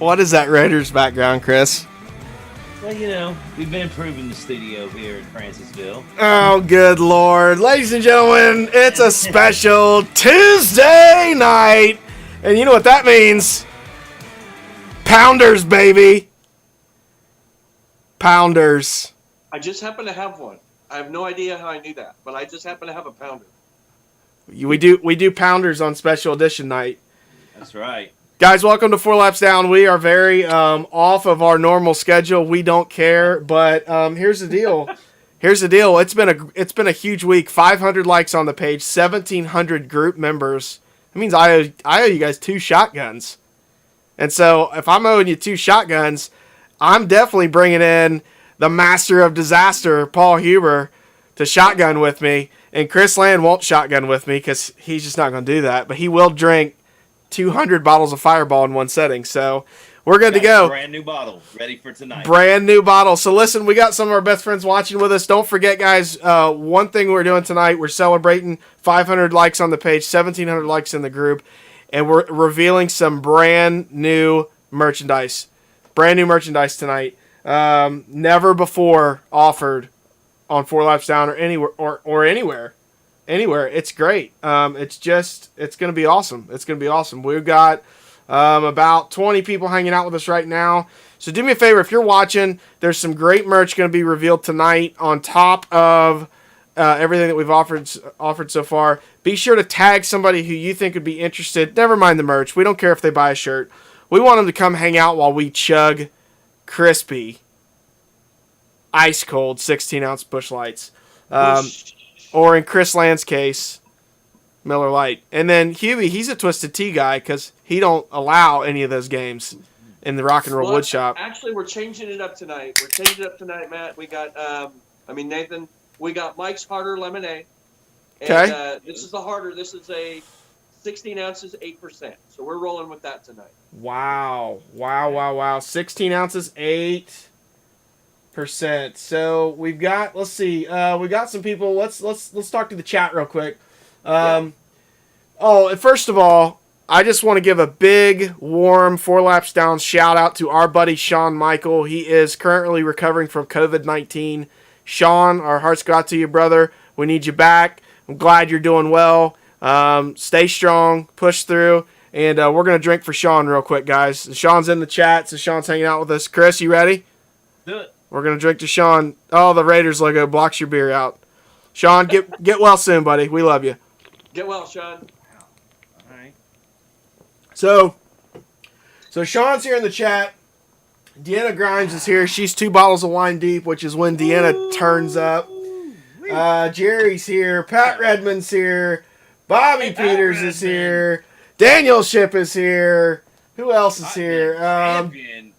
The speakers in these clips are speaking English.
What is that Raiders background, Chris? Well, we've been improving the studio here in Francisville. Oh, good Lord. Ladies and gentlemen, it's a special Tuesday night. And you know what that means? Pounders, baby. Pounders. I just happen to have one. I have no idea how I knew that, but I just happen to have a pounder. We do Pounders on special edition night. That's right. Guys, welcome to Four Laps Down. We are very off of our normal schedule. We don't care, but here's the deal. Here's the deal. It's been a huge week. 500 likes on the page, 1,700 group members. That means I owe you guys 2 shotguns. And so if I'm owing you 2 shotguns, I'm definitely bringing in the master of disaster, Paul Huber, to shotgun with me. And Chris Land won't shotgun with me because he's just not going to do that. But he will drink 200 bottles of Fireball in one setting. So we're good to go. Brand new bottle, ready for tonight. Brand new bottle. So listen, we got some of our best friends watching with us. Don't forget, guys, one thing we're doing tonight, we're celebrating 500 likes on the page, 1,700 likes in the group, and we're revealing some brand new merchandise. Brand new merchandise tonight. Never before offered on Four Laps Down or anywhere or anywhere. Anywhere. It's great. It's going to be awesome. It's going to be awesome. We've got about 20 people hanging out with us right now. So do me a favor, if you're watching, there's some great merch going to be revealed tonight on top of everything that we've offered so far. Be sure to tag somebody who you think would be interested. Never mind the merch. We don't care if they buy a shirt. We want them to come hang out while we chug crispy, ice cold 16-ounce Busch Lights. Or in Chris Land's case, Miller Lite. And then Hubie, he's a Twisted Tea guy because he don't allow any of those games in the Rock and Roll Wood Shop. Actually, we're changing it up tonight. Matt. We got, Nathan, we got Mike's Harder Lemonade. And, okay. This is the harder. This is a 16 ounces, 8%. So we're rolling with that tonight. Wow. 16 ounces, 8%. So we've got, let's see, we got some people. Let's talk to the chat real quick. And first of all, I just want to give a big, warm Four Laps Down shout out to our buddy Sean Michael. He is currently recovering from COVID-19. Sean, our hearts go out to you, brother. We need you back. I'm glad you're doing well. Stay strong, push through, and we're going to drink for Sean real quick, guys. Sean's in the chat, so Sean's hanging out with us. Chris, you ready? Do it. We're going to drink to Sean. Oh, the Raiders logo blocks your beer out. Sean, get well soon, buddy. We love you. Get well, Sean. All right. So Sean's here in the chat. Deanna Grimes is here. She's 2 bottles of wine deep, which is when Deanna turns up. Jerry's here. Pat Redmond's here. Bobby Peters is here. Daniel Ship is here. Who else is here?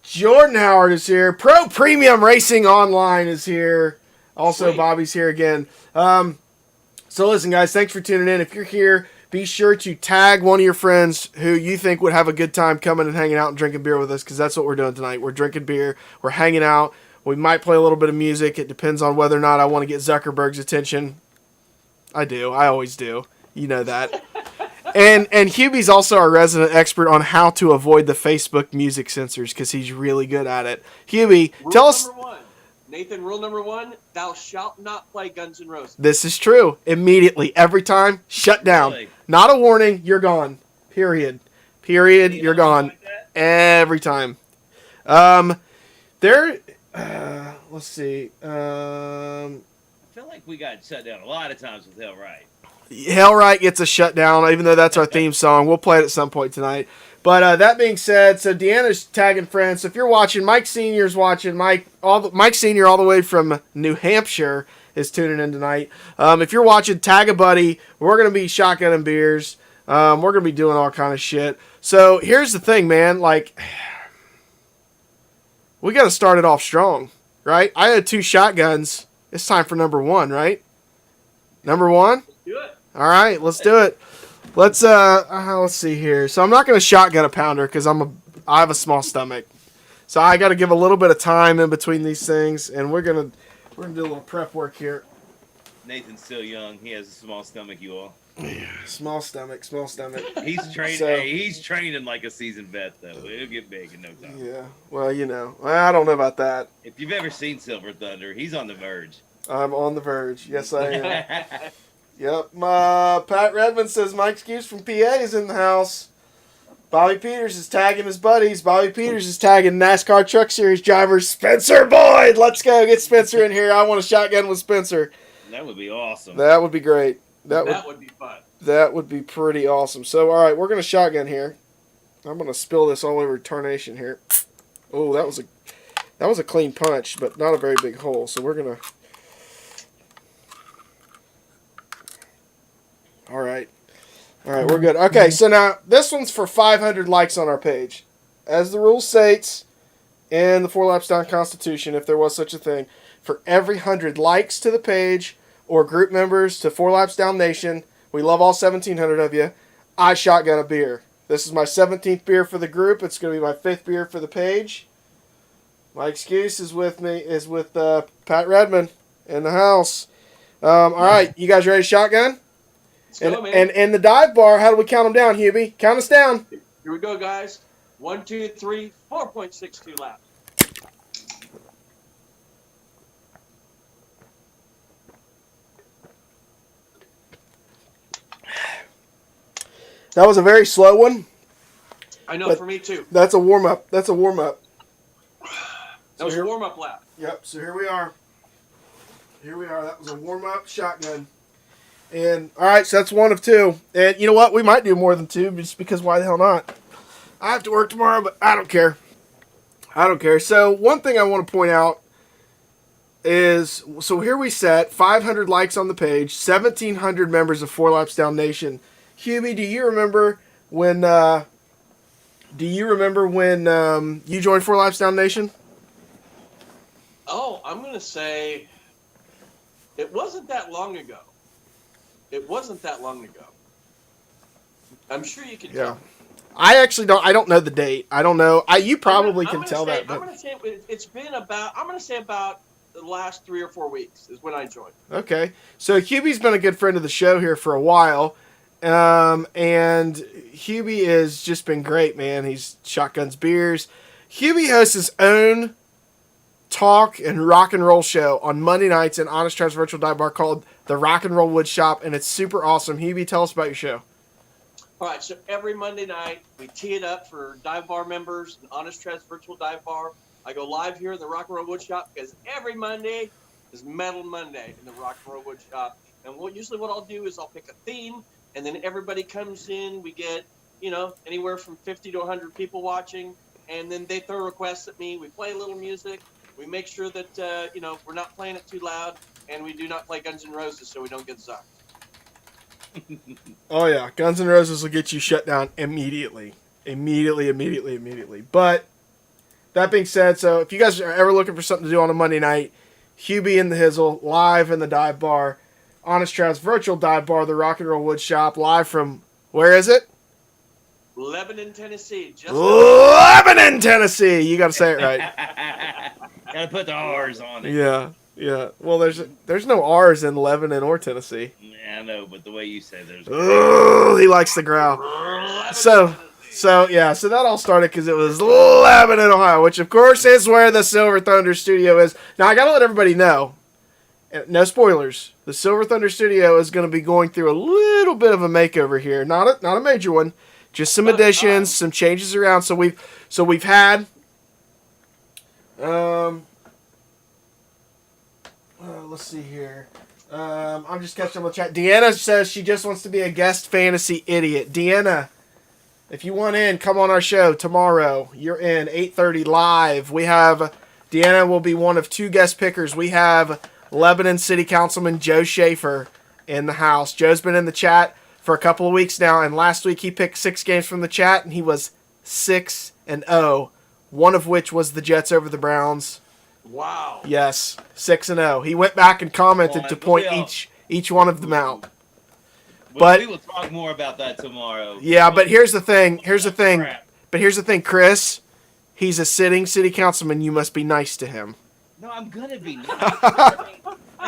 Jordan Howard is here. Pro Premium Racing Online is here. Also, sweet. Bobby's here again. So listen, guys, thanks for tuning in. If you're here, be sure to tag one of your friends who you think would have a good time coming and hanging out and drinking beer with us, because that's what we're doing tonight. We're drinking beer. We're hanging out. We might play a little bit of music. It depends on whether or not I want to get Zuckerberg's attention. I do. I always do. You know that. And Hubie's also our resident expert on how to avoid the Facebook music censors because he's really good at it. Hubie, tell us. Rule number 1. Nathan, rule number 1, thou shalt not play Guns N' Roses. This is true. Immediately. Every time. Shut down. Really? Not a warning. You're gone. Period. You're gone. Like every time. Let's see. I feel like we got shut down a lot of times with Hell Right. Hellright gets a shutdown, even though that's our theme song. We'll play it at some point tonight. But that being said, so Deanna's tagging friends. So if you're watching, Mike Senior's watching. Mike Senior all the way from New Hampshire is tuning in tonight. If you're watching, tag a buddy. We're going to be shotgunning beers. We're going to be doing all kind of shit. So here's the thing, man. Like, we got to start it off strong, right? I had 2 shotguns. It's time for number 1, right? Number 1? Do it. All right, let's do it. Let's see here. So I'm not going to shotgun a pounder because I have a small stomach. So I got to give a little bit of time in between these things, and we're gonna do a little prep work here. Nathan's still young. He has a small stomach, you all. Small stomach. He's trained. So- Hey, he's training like a seasoned vet, though. He'll get big in no time. Yeah. Well, I don't know about that. If you've ever seen Silver Thunder, he's on the verge. I'm on the verge. Yes, I am. Yep. Pat Redmond says Mike Skews from PA is in the house. Bobby Peters is tagging his buddies. Bobby Peters is tagging NASCAR Truck Series driver Spencer Boyd. Let's go get Spencer in here. I want a shotgun with Spencer. That would be awesome. That would be great. That would be fun. That would be pretty awesome. So, all right, we're going to shotgun here. I'm going to spill this all over Tarnation here. Oh, that was a clean punch, but not a very big hole. So we're going to... All right, we're good. Okay, so now this one's for 500 likes on our page. As the rule states in the 4 Laps Down Constitution, if there was such a thing, for every 100 likes to the page or group members to 4 Laps Down Nation, we love all 1,700 of you, I shotgun a beer. This is my 17th beer for the group. It's going to be my 5th beer for the page. My excuse is with Pat Redmond in the house. All right, you guys ready to shotgun? Let's go, man. And the dive bar, how do we count them down, Hubie? Count us down. Here we go, guys. 1, 2, 3, 4.62 laps. That was a very slow one. I know, for me too. That's a warm-up. That was a warm-up lap. Yep, so here we are. That was a warm-up shotgun. And, all right, so that's 1 of 2. And you know what? We might do more than 2 just because why the hell not? I have to work tomorrow, but I don't care. So one thing I want to point out is, so here we set 500 likes on the page, 1,700 members of 4 Laps Down Nation. Hubie, do you remember when you joined 4 Laps Down Nation? Oh, I'm going to say it wasn't that long ago. I'm sure you can tell. I actually don't know the date. I don't know. You probably can tell that. But... I'm going to say it's been about the last 3 or 4 weeks is when I joined. Okay. So Hubie's been a good friend of the show here for a while. And Hubie has just been great, man. He's shotguns beers. Hubie hosts his own talk and rock and roll show on Monday nights in Honest Travis Virtual Dive Bar called the Rock and Roll Wood Shop, and it's super awesome. Hubie, tell us about your show. All right, so every Monday night we tee it up for dive bar members, and Honest Travis Virtual Dive Bar. I go live here in the Rock and Roll Wood Shop because every Monday is Metal Monday in the Rock and Roll Wood Shop. And usually what I'll do is I'll pick a theme, and then everybody comes in. We get, anywhere from 50 to 100 people watching, and then they throw requests at me. We play a little music. We make sure that, we're not playing it too loud, and we do not play Guns N' Roses so we don't get zucked. Oh, yeah. Guns N' Roses will get you shut down immediately. But that being said, so if you guys are ever looking for something to do on a Monday night, Hubie and the Hizzle live in the dive bar, Honest Travis Virtual Dive Bar, the Rock and Roll Wood Shop, live from, where is it? Lebanon, Tennessee. Lebanon, Tennessee. You got to say it right. Gotta put the R's on it. Yeah. Well, there's no R's in Lebanon or Tennessee. Yeah, I know, but the way you say there's. Oh, he likes to growl. So that all started because it was Lebanon, Ohio, which of course is where the Silver Thunder studio is. Now I gotta let everybody know. No spoilers. The Silver Thunder studio is going to be going through a little bit of a makeover here. Not a major one. Just some additions, some changes around. So we've had. Let's see here. I'm just catching up with chat. Deanna says she just wants to be a guest fantasy idiot. Deanna, if you want in, come on our show tomorrow. You're in 8:30 live. Deanna will be one of 2 guest pickers. We have Lebanon City Councilman Joe Schaefer in the house. Joe's been in the chat for a couple of weeks now, and last week he picked 6 games from the chat, and he was 6-0, one of which was the Jets over the Browns. Wow. Yes, 6-0. He went back and commented to point each one of them out. But we will talk more about that tomorrow. Yeah, but here's the thing. Chris. He's a sitting city councilman. You must be nice to him. No, I'm gonna be nice.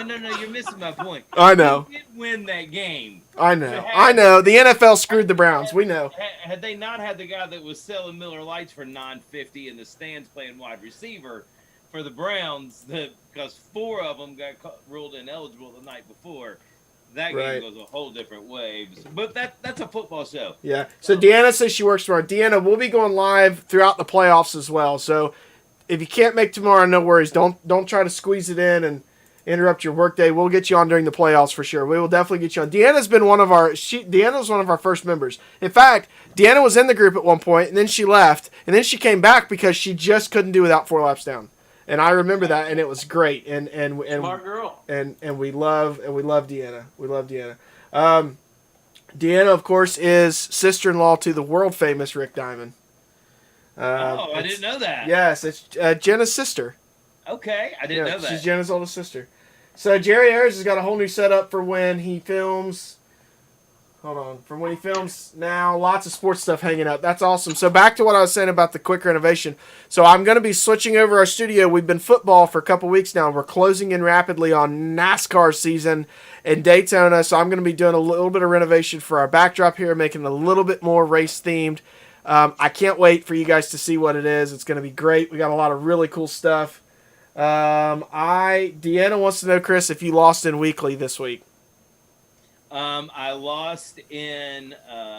No, you're missing my point. I know. We did win that game. I know. The NFL screwed the Browns. We know. Had they not had the guy that was selling Miller Lights for $9.50 in the stands playing wide receiver for the Browns, because 4 of them got ruled ineligible the night before, that game goes a whole different way. But that's a football show. Yeah. So Deanna says she works tomorrow. Deanna, we'll be going live throughout the playoffs as well. So if you can't make tomorrow, no worries. Don't try to squeeze it in and interrupt your workday. We'll get you on during the playoffs for sure. We will definitely get you on. Deanna's been Deanna's one of our first members. In fact, Deanna was in the group at one point, and then she left, and then she came back because she just couldn't do without 4 laps down. And I remember that, and it was great. And Smart girl. And we love Deanna. We love Deanna. Deanna, of course, is sister-in-law to the world famous Rick Diamond. I didn't know that. Yes, it's Jenna's sister. Okay, I didn't know that. She's Jenna's oldest sister. So Jerry Ayers has got a whole new setup for when he films. Hold on. From when he films now, lots of sports stuff hanging up. That's awesome. So back to what I was saying about the quick renovation. So I'm going to be switching over our studio. We've been football for a couple weeks now. We're closing in rapidly on NASCAR season in Daytona. So I'm going to be doing a little bit of renovation for our backdrop here, making it a little bit more race themed. I can't wait for you guys to see what it is. It's going to be great. We got a lot of really cool stuff. Deanna wants to know, Chris, if you lost in weekly this week. I lost in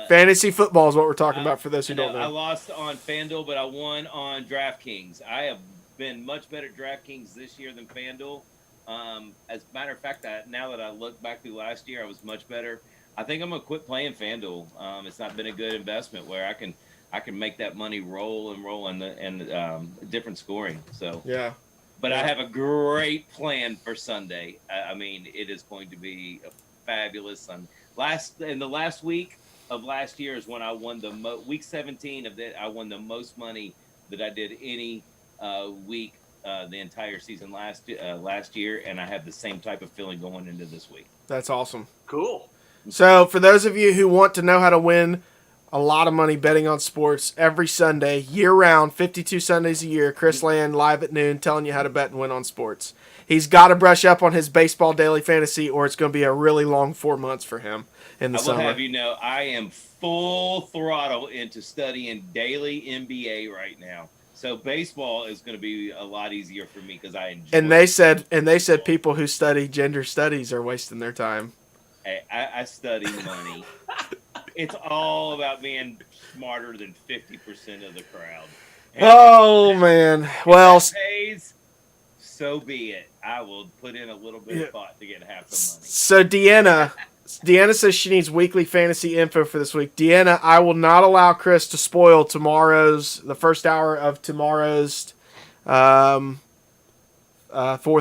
fantasy football is what we're talking about for those who don't know. I lost on FanDuel, but I won on DraftKings. I have been much better at DraftKings this year than FanDuel. As a matter of fact, now that I look back through last year, I was much better. I think I'm gonna quit playing FanDuel. It's not been a good investment where I can make that money roll and different scoring. So yeah. But I have a great plan for Sunday. I mean, it is going to be a fabulous. In the last week of last year is when I won week 17 of that. I won the most money that I did any week the entire season last year, and I have the same type of feeling going into this week. That's awesome. Cool. So for those of you who want to know how to win a lot of money betting on sports every Sunday, year-round, 52 Sundays a year, Chris Land live at noon telling you how to bet and win on sports. He's got to brush up on his baseball daily fantasy or it's going to be a really long 4 months for him in the summer. I will have you know, I am full throttle into studying daily NBA right now. So baseball is going to be a lot easier for me because I enjoy it. And they said people who study gender studies are wasting their time. Hey, I study money. It's all about being smarter than 50% of the crowd. And oh man! Well, if that pays, so be it. I will put in a little bit of thought to get half the money. So Deanna says she needs weekly fantasy info for this week. Deanna, I will not allow Chris to spoil the first hour of tomorrow's Fourth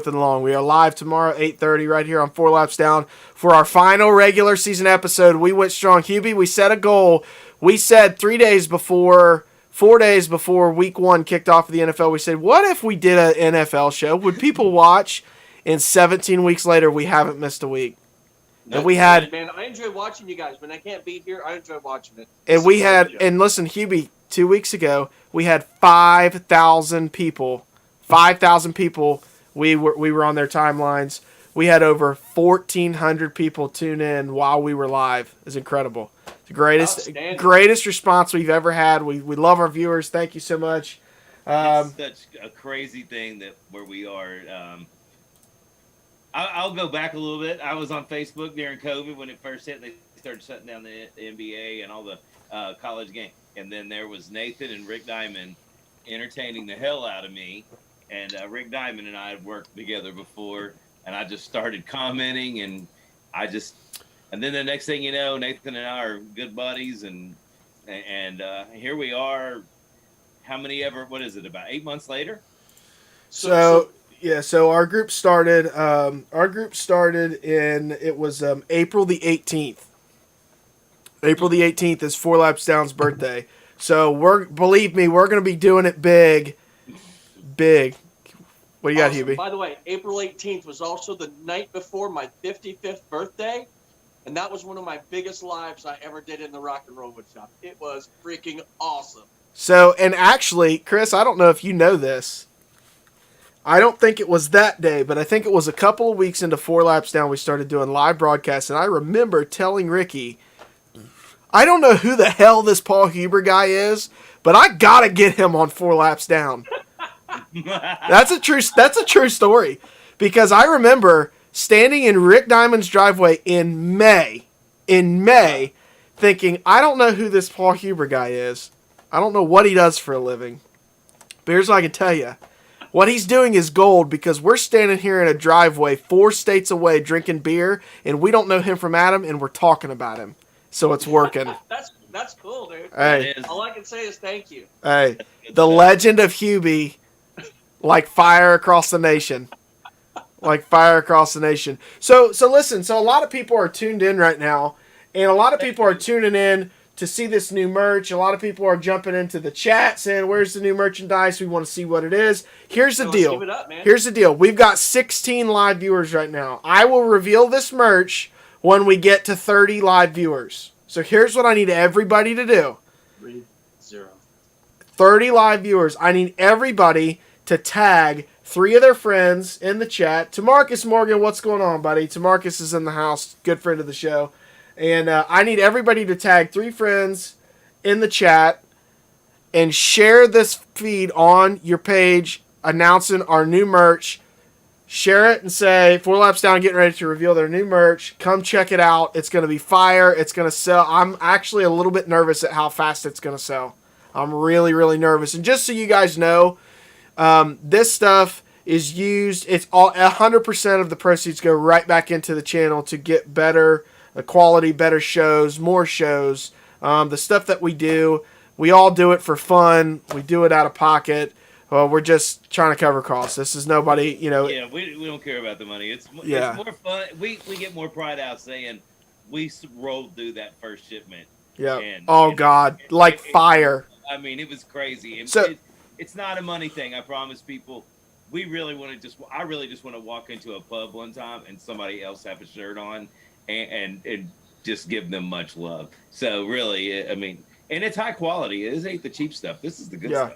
and Long. We are live tomorrow, 8:30, right here on 4 Laps Down for our final regular season episode. We went strong. Hubie, we set a goal. We said 4 days before week 1 kicked off of the NFL, we said, what if we did an NFL show? Would people watch? And 17 weeks later, we haven't missed a week. And we had... Man, I enjoy watching you guys. When I can't be here, I enjoy watching it. And we had... And listen, Hubie, 2 weeks ago, we had 5,000 people. 5,000 people. We were on their timelines. We had over 1,400 people tune in while we were live. It's incredible. The greatest response we've ever had. We love our viewers. Thank you so much. It's such a crazy thing where we are. I'll go back a little bit. I was on Facebook during COVID when it first hit. They started shutting down the NBA and all the college games. And then there was Nathan and Rick Diamond entertaining the hell out of me. And Rick Diamond and I had worked together before, and I just started commenting, and then the next thing you know, Nathan and I are good buddies, and here we are. What is it? About 8 months later. So our group started. It was April the 18th. April the 18th is 4 Laps Down's birthday. So believe me, we're going to be doing it big. What do you got, Hubie? By the way, April 18th was also the night before my 55th birthday, and that was one of my biggest lives I ever did in the Rock and Roll Woodshop. It was freaking awesome. So, and actually, Chris, I don't know if you know this. I don't think it was that day, but I think it was a couple of weeks into 4 Laps Down we started doing live broadcasts, and I remember telling Ricky, I don't know who the hell this Paul Huber guy is, but I gotta get him on 4 Laps Down. That's a true story, because I remember standing in Rick Diamond's driveway in May, thinking, I don't know who this Paul Huber guy is. I don't know what he does for a living. But here's what I can tell you. What he's doing is gold, because we're standing here in a driveway 4 states away drinking beer, and we don't know him from Adam, and we're talking about him. So it's working. That's cool, dude. Hey, all I can say is thank you. Hey, the legend of Hubie, like fire across the nation. Like fire across the nation. So listen, so a lot of people are tuned in right now, and a lot of people are tuning in to see this new merch. A lot of people are jumping into the chat saying, where's the new merchandise? We want to see what it is. Here's the deal. Give it up, man. Here's the deal. We've got 16 live viewers right now. I will reveal this merch when we get to 30 live viewers. So here's what I need everybody to do. 30 live viewers. I need everybody to tag 3 of their friends in the chat. Tamarcus Morgan, what's going on, buddy? Tamarcus is in the house. Good friend of the show. And I need everybody to tag 3 friends in the chat and share this feed on your page announcing our new merch. Share it and say, 4 Laps Down, getting ready to reveal their new merch. Come check it out. It's going to be fire. It's going to sell. I'm actually a little bit nervous at how fast it's going to sell. I'm really, really nervous. And just so you guys know, this stuff is used. It's all 100% of the proceeds go right back into the channel to get better quality, better shows, more shows. The stuff that we do, we all do it for fun. We do it out of pocket. We're just trying to cover costs. This is nobody, Yeah, we don't care about the money. It's more fun. We get more pride out saying we rolled through that first shipment. Yeah. God, like fire. I mean, it was crazy. So it's not a money thing. I promise people. I really just want to walk into a pub one time and somebody else have a shirt on and just give them much love. So really, I mean, and it's high quality. It ain't the cheap stuff. This is the good stuff.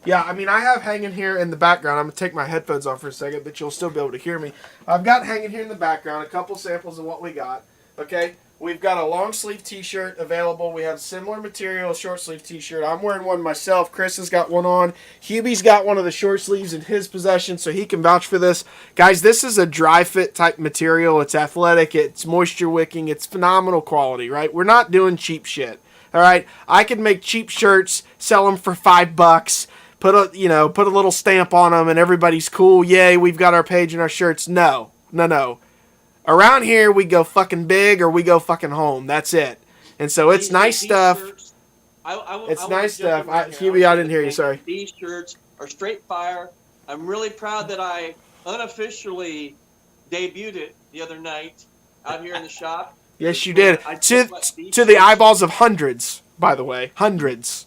Yeah, I mean, I have hanging here in the background. I'm going to take my headphones off for a second, but you'll still be able to hear me. I've got hanging here in the background a couple samples of what we got. Okay, we've got a long sleeve t-shirt available. We have similar material, short sleeve t-shirt. I'm wearing one myself. Chris has got one on. Hubie's got one of the short sleeves in his possession, so he can vouch for this. Guys, this is a dry fit type material. It's athletic. It's moisture wicking. It's phenomenal quality, right? We're not doing cheap shit. All right, I could make cheap shirts, sell them for $5. Put a little stamp on them, and everybody's cool. Yay, we've got our page and our shirts. No. Around here, we go fucking big or we go fucking home. That's it. And so it's nice stuff. It's nice stuff. Hubie, I didn't hear you. Sorry. These shirts are straight fire. I'm really proud that I unofficially debuted it the other night out here in the shop. Yes, you did. To the eyeballs of hundreds, by the way. Hundreds.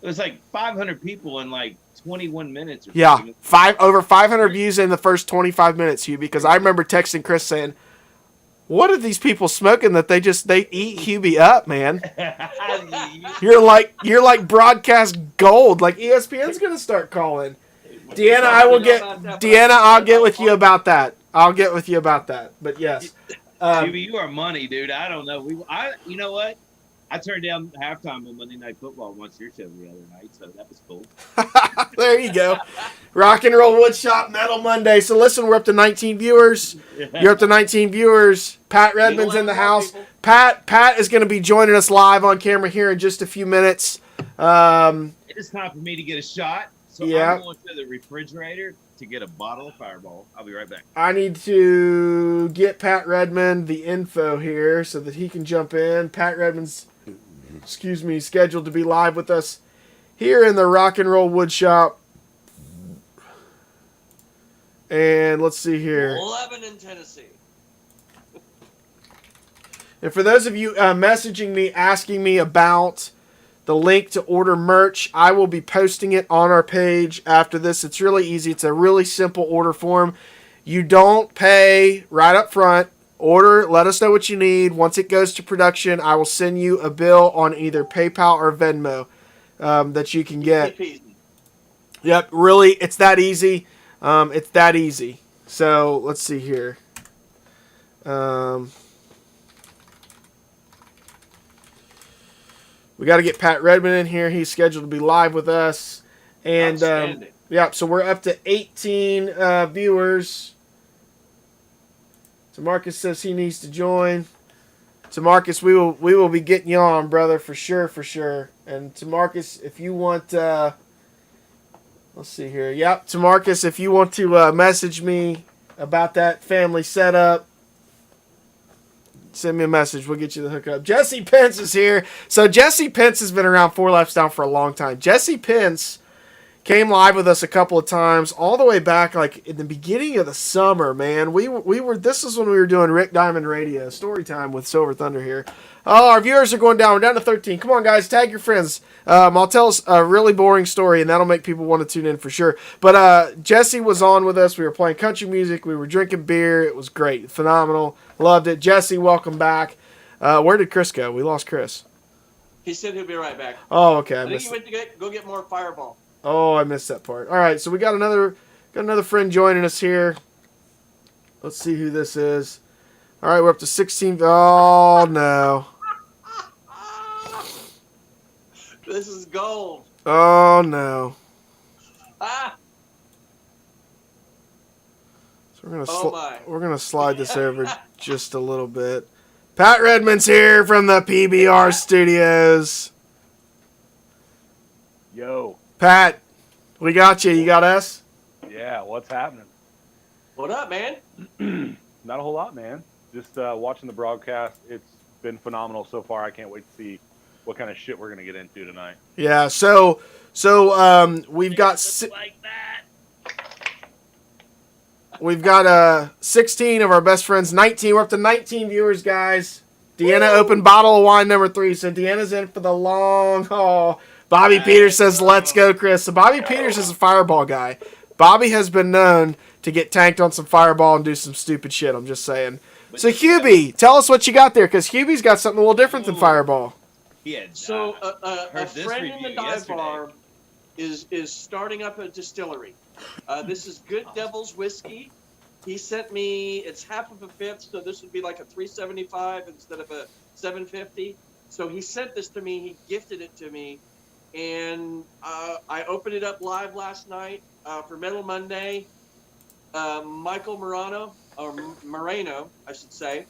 It was like 500 people in like 21 minutes. Over 500 views in the first 25 minutes, Hubie. Because I remember texting Chris saying, "What are these people smoking that they eat Hubie up, man? You're like broadcast gold. Like ESPN's gonna start calling." Deanna, I'll get with you about that. But yes, Hubie, you are money, dude. I don't know. You know what? I turned down halftime on Monday Night Football once your show the other night, so that was cool. There you go. Rock and Roll Woodshop Metal Monday. So listen, we're up to 19 viewers. You're up to 19 viewers. Pat Redmond's in the house. Pat is going to be joining us live on camera here in just a few minutes. It is time for me to get a shot, so I'm going to the refrigerator to get a bottle of Fireball. I'll be right back. I need to get Pat Redmond the info here so that he can jump in. Pat Redmond's scheduled to be live with us here in the Rock and Roll Woodshop. And let's see here. Lebanon, Tennessee. And for those of you messaging me, asking me about the link to order merch, I will be posting it on our page after this. It's really easy. It's a really simple order form. You don't pay right up front. Order, let us know what you need. Once it goes to production, I will send you a bill on either PayPal or Venmo that you can get. Yep, really, it's that easy. It's that easy. So let's see here. We got to get Pat Redmond in here. He's scheduled to be live with us. And yeah, so we're up to 18 viewers. So Marcus says he needs to join. So Marcus, we will be getting you on, brother, for sure. And to Marcus, if you want, let's see here. Yep, to Marcus, if you want to message me about that family setup, send me a message. We'll get you the hookup. Jesse Pence is here. So Jesse Pence has been around Four Laps Down for a long time. Jesse Pence came live with us a couple of times, all the way back, like in the beginning of the summer. Man, we were. This is when we were doing Rick Diamond Radio story time with Silver Thunder here. Oh, our viewers are going down. We're down to 13. Come on, guys, tag your friends. I'll tell us a really boring story, and that'll make people want to tune in for sure. But Jesse was on with us. We were playing country music. We were drinking beer. It was great, phenomenal. Loved it. Jesse, welcome back. Where did Chris go? We lost Chris. He said he'll be right back. Oh, okay. I think he went to go get more Fireball. Oh, I missed that part. All right, so we got another friend joining us here. Let's see who this is. All right, we're up to 16. Oh, no. This is gold. Oh, no. Ah. So we're gonna slide this over just a little bit. Pat Redmond's here from the PBR studios. Yo. Pat, we got you. You got us? Yeah, what's happening? What up, man? Not a whole lot, man. Just watching the broadcast. It's been phenomenal so far. I can't wait to see what kind of shit we're going to get into tonight. Yeah, so we've got like that. We've got 16 of our best friends, 19. We're up to 19 viewers, guys. Deanna opened bottle of wine number 3, so Deanna's in for the long haul. Bobby Peters says, let's go, Chris. So Bobby Peters is a Fireball guy. Bobby has been known to get tanked on some Fireball and do some stupid shit, I'm just saying. So Hubie, tell us what you got there, because Hubie's got something a little different than Fireball. Yeah. So a friend in the dive bar is starting up a distillery. This is Good Devil's Whiskey. He sent me, it's half of a fifth, so this would be like a 375 instead of a 750. So he sent this to me, he gifted it to me. And I opened it up live last night for Metal Monday. Michael Morano, I should say.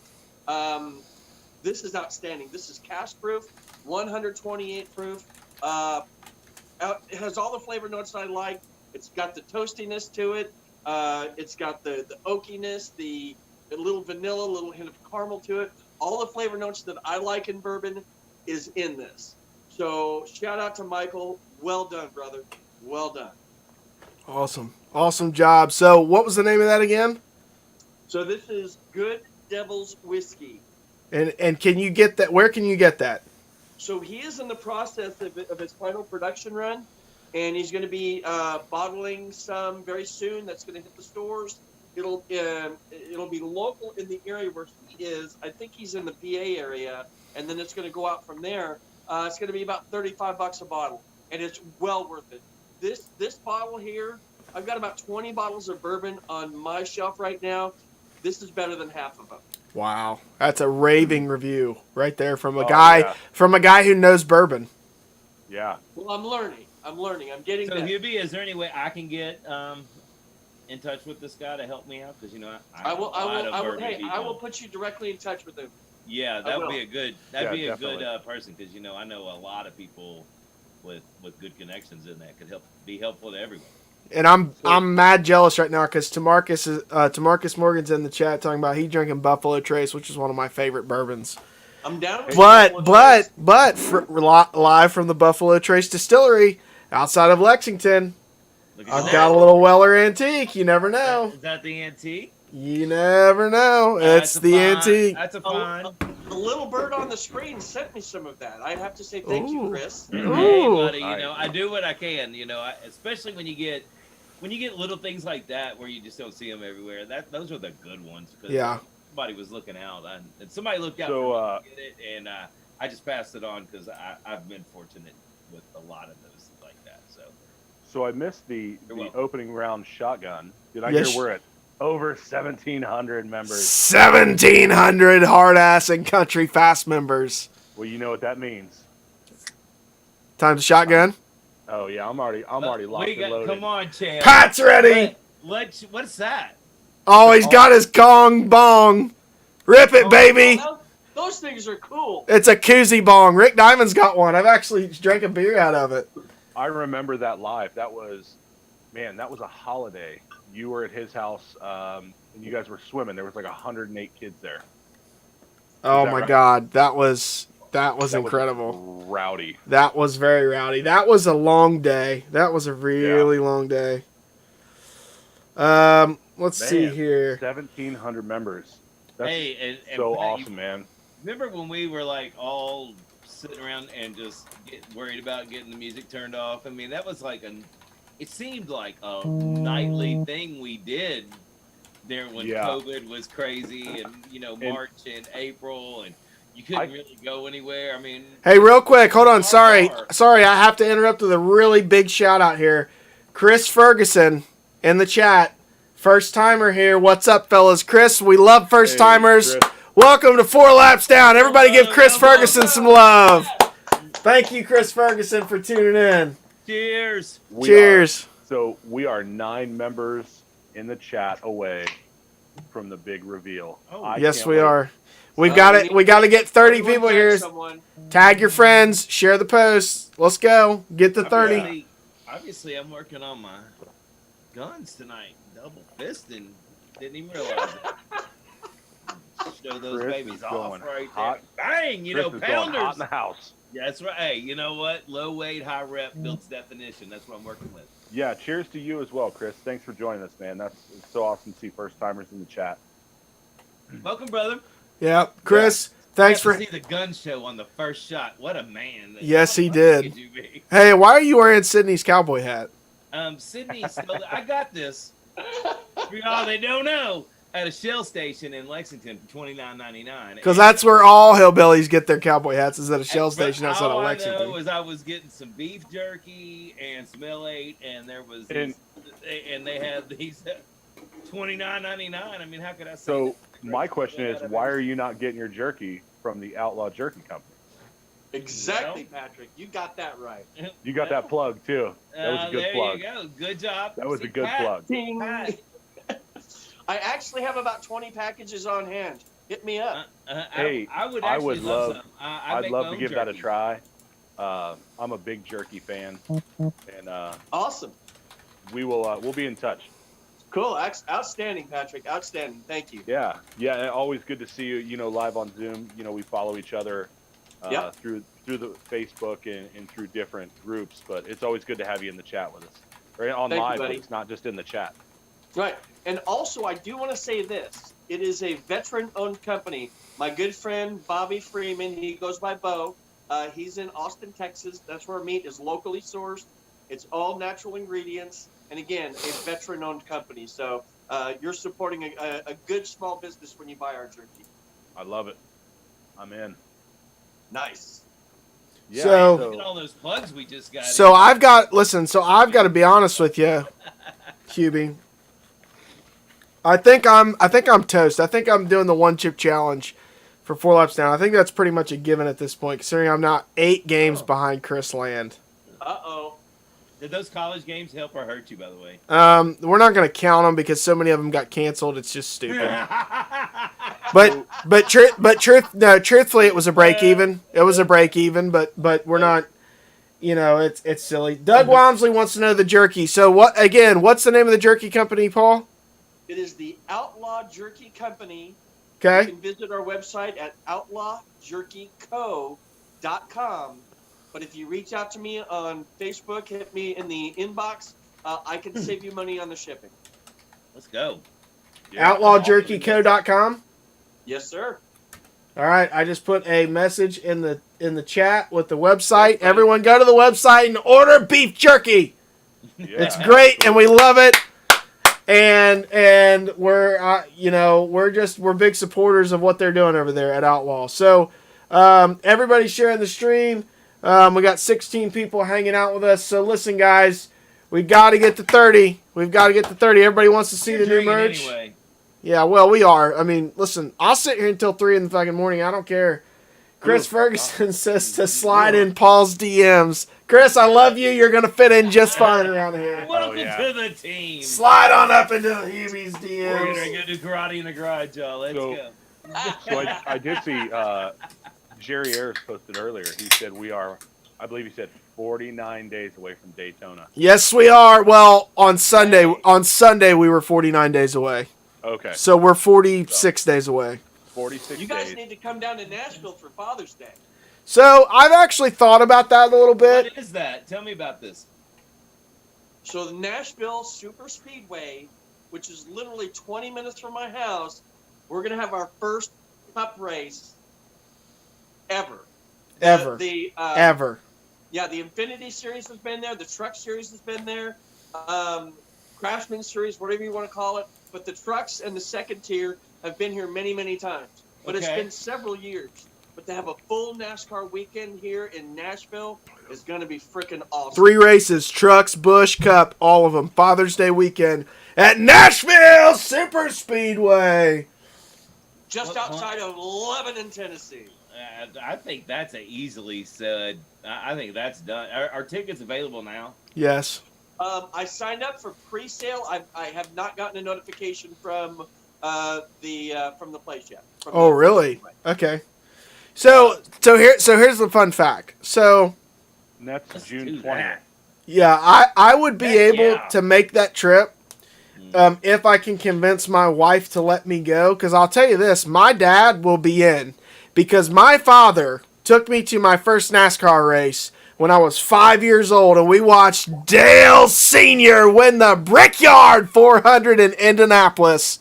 This is outstanding. This is cask proof, 128 proof. It has all the flavor notes I like. It's got the toastiness to it. It's got the oakiness, the little vanilla, a little hint of caramel to it. All the flavor notes that I like in bourbon is in this. So shout out to Michael. Well done, brother. Well done. Awesome job. So what was the name of that again? So this is Good Devil's Whiskey. And can you get that? Where can you get that? So he is in the process of his final production run, and he's going to be bottling some very soon. That's going to hit the stores. It'll be local in the area where he is. I think he's in the PA area, and then it's going to go out from there. It's going to be about $35 a bottle, and it's well worth it. This bottle here, I've got about 20 bottles of bourbon on my shelf right now. This is better than half of them. Wow, that's a raving review right there from a guy who knows bourbon. Yeah. Well, I'm learning. I'm getting. So Hubie, is there any way I can get in touch with this guy to help me out? Because I will put you directly in touch with him. Yeah, that would be a good. That'd be a definitely. good person because I know a lot of people with good connections in that could be helpful to everyone. And I'm mad jealous right now because Tamarcus Morgan's in the chat talking about he drinking Buffalo Trace, which is one of my favorite bourbons. I'm down. But live from the Buffalo Trace Distillery outside of Lexington, I've got a little Weller Antique. You never know. Is that the antique? You never know. It's the antique. That's a fine. The little bird on the screen sent me some of that. I have to say thank you, Chris. Hey, buddy, I do what I can. Especially when you get little things like that where you just don't see them everywhere. Those are the good ones. Yeah. Somebody was looking out, and somebody looked out for me to get it, and I just passed it on because I've been fortunate with a lot of those like that. So I missed the opening round shotgun. Did I Yes. hear we're at over 1,700 members? 1,700 hard ass and country fast members. Well, you know what that means. Time to shotgun. Oh yeah, I'm already locked and loaded. Come on, champ. Pat's ready. What's that? Oh, he's got his gong bong. Rip it, baby. Those things are cool. It's a koozie bong. Rick Diamond's got one. I've actually drank a beer out of it. I remember that live. That was a holiday. You were at his house, and you guys were swimming. There was like 108 kids there. Oh my right? God, that was incredible. Was rowdy. That was very rowdy. That was a long day. That was a really long day. Let's see here. 1,700 members. That's and so awesome, man. Remember when we were like all sitting around and just worried about getting the music turned off? I mean, that was like it seemed like a nightly thing we did there when COVID was crazy, and March and April, and you couldn't really go anywhere. I mean, hey, real quick, hold on. Sorry, I have to interrupt with a really big shout out here. Chris Ferguson in the chat, first timer here. What's up, fellas? Chris, we love first timers. Welcome to 4 Laps Down. Everybody give Chris Ferguson some love. Thank you, Chris Ferguson, for tuning in. Cheers. Cheers. We are 9 members in the chat away from the big reveal. Yes, we are. We got it. We got to get 30 people here. Tag your friends. Share the post. Let's go. Get the 30. Obviously, I'm working on my guns tonight. Double fisting. Didn't even realize it. Show those babies off right there. Bang! Pounders. Hot in the house. Yeah, that's right. Hey, you know what? Low weight, high rep builds definition. That's what I'm working with. Yeah, cheers to you as well, Chris. Thanks for joining us, man. It's so awesome to see first timers in the chat. Welcome, brother. Yeah, Chris. Thanks for see the gun show on the first shot. What a man! Yes, he did. Hey, why are you wearing Sydney's cowboy hat? Sydney, I got this. For y'all that don't know, at a Shell station in Lexington for $29.99. Because that's where all hillbillies get their cowboy hats, is at a Shell station outside of Lexington. All I know is I was getting some beef jerky and some L8, and there was and they had these $29.99. I mean, how could I say? So my question is, why are you not getting your jerky from the Outlaw Jerky Company? Exactly, Patrick. You got that right. You got that plug too. That was a good plug. There you go. Good job. That was a good plug. Ding. I actually have about 20 packages on hand. Hit me up. Hey, I would love some. I'd love to give that a try. I'm a big jerky fan, and awesome. We'll be in touch. Cool, outstanding, Patrick. Outstanding. Thank you. Yeah. Always good to see you. Live on Zoom. We follow each other through the Facebook and through different groups. But it's always good to have you in the chat with us, or on live. But it's not just in the chat. Right. And also, I do want to say this. It is a veteran-owned company. My good friend, Bobby Freeman, he goes by Bo. He's in Austin, Texas. That's where meat is locally sourced. It's all natural ingredients. And again, a veteran-owned company. So you're supporting a good small business when you buy our jerky. I love it. I'm in. Nice. Yeah, so look at all those plugs we just got. So I've got to be honest with you, QB. I think I'm toast. I think I'm doing the 1 chip challenge for 4 laps down. I think that's pretty much a given at this point, considering I'm not 8 games behind Chris Land. Uh-oh. Did those college games help or hurt you, by the way? We're not going to count them because so many of them got canceled. It's just stupid. Truthfully, it was a break even. It was a break even, but we're not. It's silly. Doug Walmsley wants to know the jerky. So what's the name of the jerky company, Paul? It is the Outlaw Jerky Company. Okay. You can visit our website at outlawjerkyco.com. But if you reach out to me on Facebook, hit me in the inbox, I can save you money on the shipping. Let's go. Outlawjerkyco.com? Yes, sir. All right, I just put a message in the chat with the website. Everyone go to the website and order beef jerky. Yeah, it's great, and we love it. And we're we're big supporters of what they're doing over there at Outlaw. So everybody's sharing the stream. We got 16 people hanging out with us. So listen, guys, We've got to get to 30. We've got to get to 30. Everybody wants to see You're the new drinking merch. Anyway. Yeah, well, we are. I mean, listen, I'll sit here until 3 in the fucking morning. I don't care. Chris Ferguson says to slide in Paul's DMs. Chris, I love you. You're going to fit in just fine around here. Welcome yeah. to the team. Slide on up into the Hubie's We're gonna DMs. go do karate in the garage, y'all. Let's So- go. So I did see Jerry Ayers posted earlier. He said I believe he said 49 days away from Daytona. Yes, we are. Well, on Sunday we were 49 days away. Okay, So we're 46 days away. 46 You guys days. need to come down to Nashville for Father's Day. So I've actually thought about that a little bit. What is that? Tell me about this. So the Nashville Super Speedway, which is literally 20 minutes from my house, we're going to have our first cup race ever. Ever. Ever. Yeah, the Infinity Series has been there. The Truck Series has been there. Craftsman Series, whatever you want to call it. But the trucks and the second tier have been here many, many times. But It's Okay. been several years. But to have a full NASCAR weekend here in Nashville is going to be freaking awesome. 3 races, trucks, Busch, Cup, all of them. Father's Day weekend at Nashville Super Speedway. Just What outside of Lebanon, Tennessee. I think that's a easily said. I think that's done. Are tickets available now? Yes. I signed up for pre-sale. I have not gotten a notification from the place yet. Oh, really? Okay. So here's the fun fact. So And that's Let's June do 20th. that. yeah, I would be Heck able yeah. to make that trip if I can convince my wife to let me go. Because I'll tell you this, my dad will be in. Because my father took me to my first NASCAR race when I was 5 years old, and we watched Dale Sr. win the Brickyard 400 in Indianapolis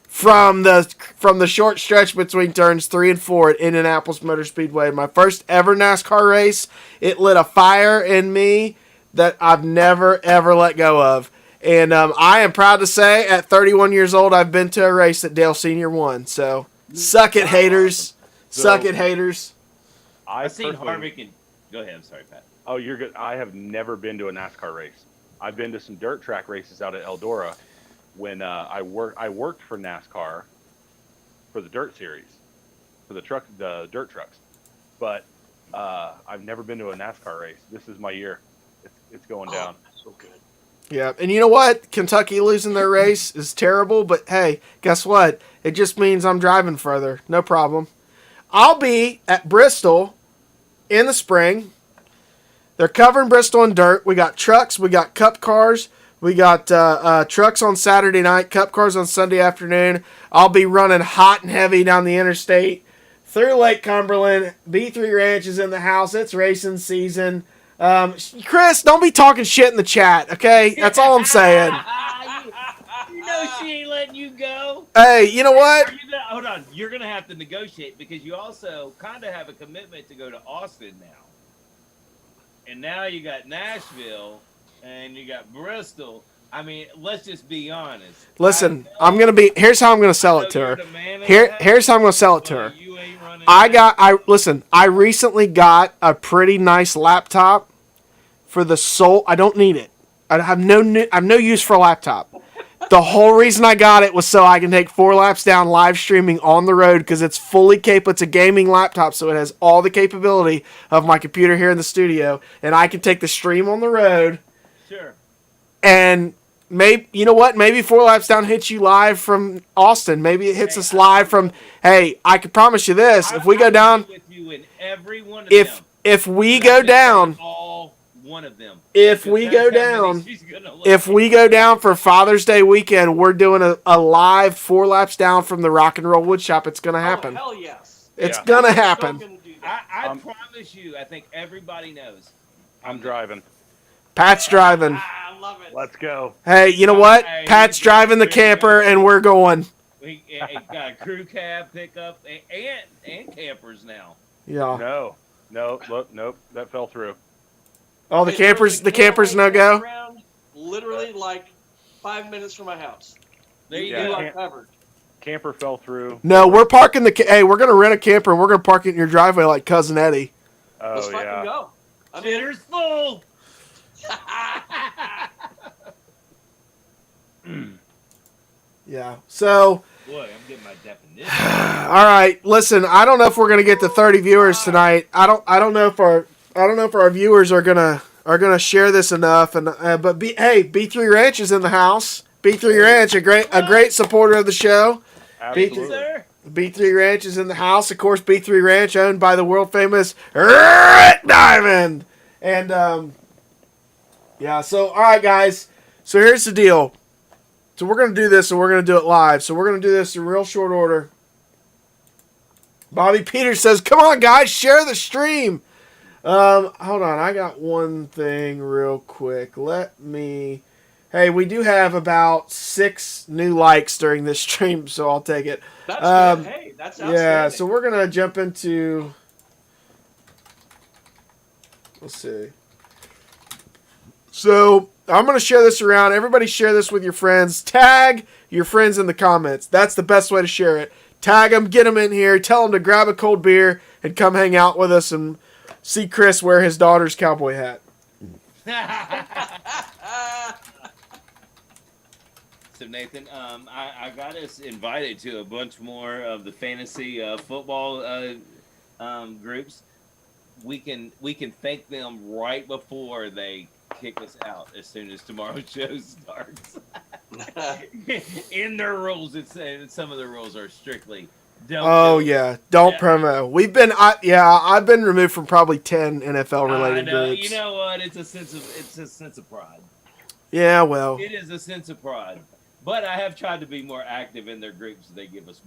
from the short stretch between turns 3 and 4 at Indianapolis Motor Speedway. My first ever NASCAR race. It lit a fire in me that I've never, ever let go of. And I am proud to say, at 31 years old, I've been to a race that Dale Sr. won. So, suck it, haters. Suck it, haters. I've seen personally- Harvick and. Go ahead. I'm sorry, Pat. Oh, you're good. I have never been to a NASCAR race. I've been to some dirt track races out at Eldora when I worked for NASCAR for the dirt series, for the dirt trucks. But I've never been to a NASCAR race. This is my year. It's going down. So good. Yeah, and you know what? Kentucky losing their race is terrible, but hey, guess what? It just means I'm driving further. No problem. I'll be at Bristol in the spring. They're covering Bristol in dirt. We got trucks. We got cup cars. We got trucks on Saturday night, cup cars on Sunday afternoon. I'll be running hot and heavy down the interstate through Lake Cumberland. B3 Ranch is in the house. It's racing season. Chris, don't be talking shit in the chat, okay? That's all I'm saying. You know she ain't letting you go. Hey, you know what? Hold on. You're gonna have to negotiate because you also kind of have a commitment to go to Austin now. And now you got Nashville and you got Bristol. I mean, let's just be honest. Listen, here's how I'm gonna sell it to her. Here's how I'm gonna sell it to her. I recently got a pretty nice laptop for the sole. I don't need it. I have no use for a laptop. The whole reason I got it was so I can take 4 laps down live streaming on the road because it's fully capable. It's a gaming laptop, so it has all the capability of my computer here in the studio, and I can take the stream on the road. Sure. And maybe, you know what? Maybe 4 laps down hits you live from Austin. Maybe it hits us live from. Hey, I can promise you this: if we go down, with you in every one of if them. if we go down, all one of them. if we go That's how many down, she's gonna look if at. we go down for Father's Day weekend, we're doing a live 4 laps down from the Rock and Roll Wood Shop. It's gonna happen. Oh, hell yes. It's Yeah. gonna I'm so happen. gonna do that. I promise you, I think everybody knows. I'm driving. Pat's driving. I love it. Let's go. Hey, you know what? Hey, Pat's driving the camper, and we're going. We got a crew cab pickup and campers now. Yeah. Nope. That fell through. Oh, the Hey, campers. there's a The campers no go. campground Literally like 5 minutes from my house. There you Yeah. You go. are covered. Camper fell through. No, we're parking hey, we're gonna rent a camper and we're gonna park it in your driveway like Cousin Eddie. Let's Oh fucking yeah. go. I mean, Shitter's full. Yeah. So, Boy, I'm getting my definition. all right. Listen, I don't know if we're gonna get to 30 viewers tonight. I don't know if our viewers are gonna share this enough. And but B3 Ranch is in the house. B3 Ranch, a great supporter of the show. Absolutely. Sir. B3 Ranch is in the house. Of course, B3 Ranch owned by the world famous Rick Diamond. And yeah. So all right, guys. So here's the deal. So we're going to do this, and we're going to do it live. So we're going to do this in real short order. Bobby Peters says, come on, guys, share the stream. Hold on. I got one thing real quick. Hey, we do have about 6 new likes during this stream, so I'll take it. That's good. Hey, that's outstanding. Yeah, so we're going to jump into... Let's see. So... I'm going to share this around. Everybody share this with your friends. Tag your friends in the comments. That's the best way to share it. Tag them, get them in here, tell them to grab a cold beer and come hang out with us and see Chris wear his daughter's cowboy hat. So Nathan, I got us invited to a bunch more of the fantasy football groups. We can thank them right before they kick us out as soon as tomorrow's show starts. In their rules, some of the rules are strictly don't. Don't promo. I've been removed from probably 10 NFL related groups. You know what? It's a sense of pride. Yeah, well, it is a sense of pride. But I have tried to be more active in their groups. So they give us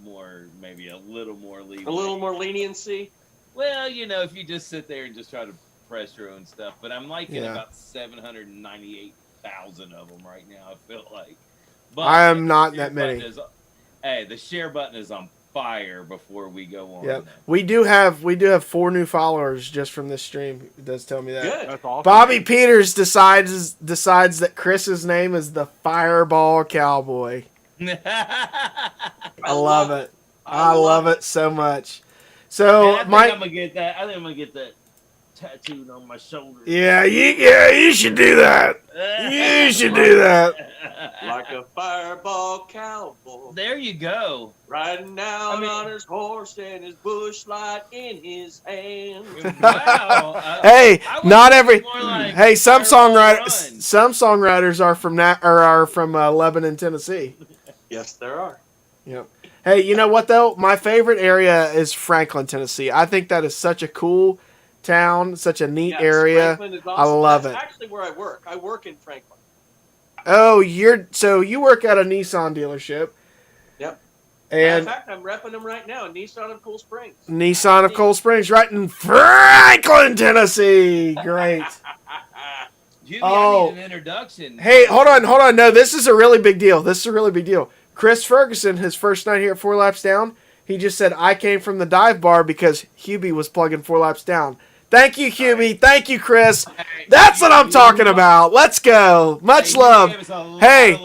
maybe a little more leeway. A little more leniency. Well, if you just sit there and just try to press your own stuff, but I'm liking about 798,000 of them right now. I feel like, but I am not that many. The share button is on fire before we go on. Yeah, we do have 4 new followers just from this stream. It does tell me that. Good. That's awesome. Bobby Peters decides that Chris's name is the Fireball Cowboy. I love it. I love it so much. I So think I'm gonna get that. I think I'm gonna get that tattooed on my shoulder. you should do that. You should do that. Like a fireball cowboy. There you go. Riding down on his horse and his bush light in his hand. Wow. Hey, not every. Like Hey, some Fireball songwriters are from Lebanon, Tennessee. Yes, there are. Yep. Hey, you know what though? My favorite area is Franklin, Tennessee. I think that is such a cool town, such a neat area. Franklin is I awesome. love That's it. actually where I work. I work in Franklin. Oh, you work at a Nissan dealership. Yep. And in fact, I'm repping them right now. Nissan of Cool Springs. Nissan of Cold Springs, right in Franklin, Tennessee. Great. Jimmy, I need an introduction. Hey, hold on. No, this is a really big deal. Chris Ferguson, his first night here at 4 Laps Down, he just said, I came from the dive bar because Hubie was plugging 4 Laps Down. Thank you, Hubie. Thank you, Chris. That's what I'm talking about. Let's go. Much love. Hey,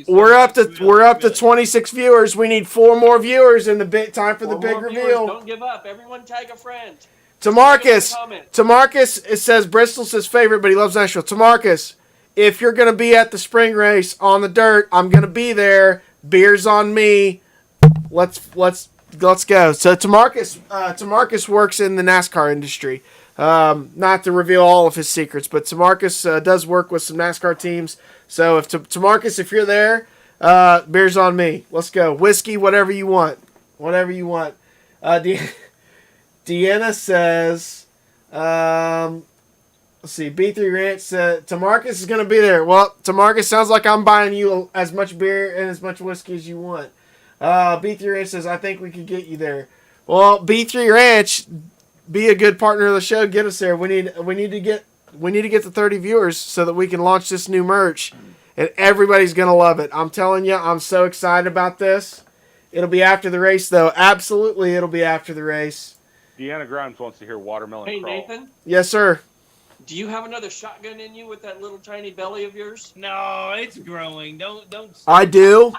we're up to 26 viewers. We need 4 more viewers in the big time for the big reveal. Don't give up. Everyone tag a friend. Tamarcus, it says Bristol's his favorite, but he loves Nashville. Tamarcus, if you're going to be at the spring race on the dirt, I'm going to be there. Beers on me. Let's go. So Tamarcus works in the NASCAR industry. Not to reveal all of his secrets, but Tamarcus does work with some NASCAR teams. So if Tamarcus, if you're there, beers on me. Let's go. Whiskey, whatever you want. Deanna says, let's see, B3 Ranch said, Tamarcus is going to be there. Well, Tamarcus, sounds like I'm buying you as much beer and as much whiskey as you want. B3 Ranch says, I think we could get you there. Well, B3 Ranch, be a good partner of the show. Get us there. We need to get the 30 viewers so that we can launch this new merch. And everybody's going to love it. I'm telling you, I'm so excited about this. It'll be after the race, though. Absolutely, it'll be after the race. Deanna Grimes wants to hear Watermelon Hey, Crawl. Nathan, Yes, sir. do you have another shotgun in you with that little tiny belly of yours? No, it's growing. Don't. I do,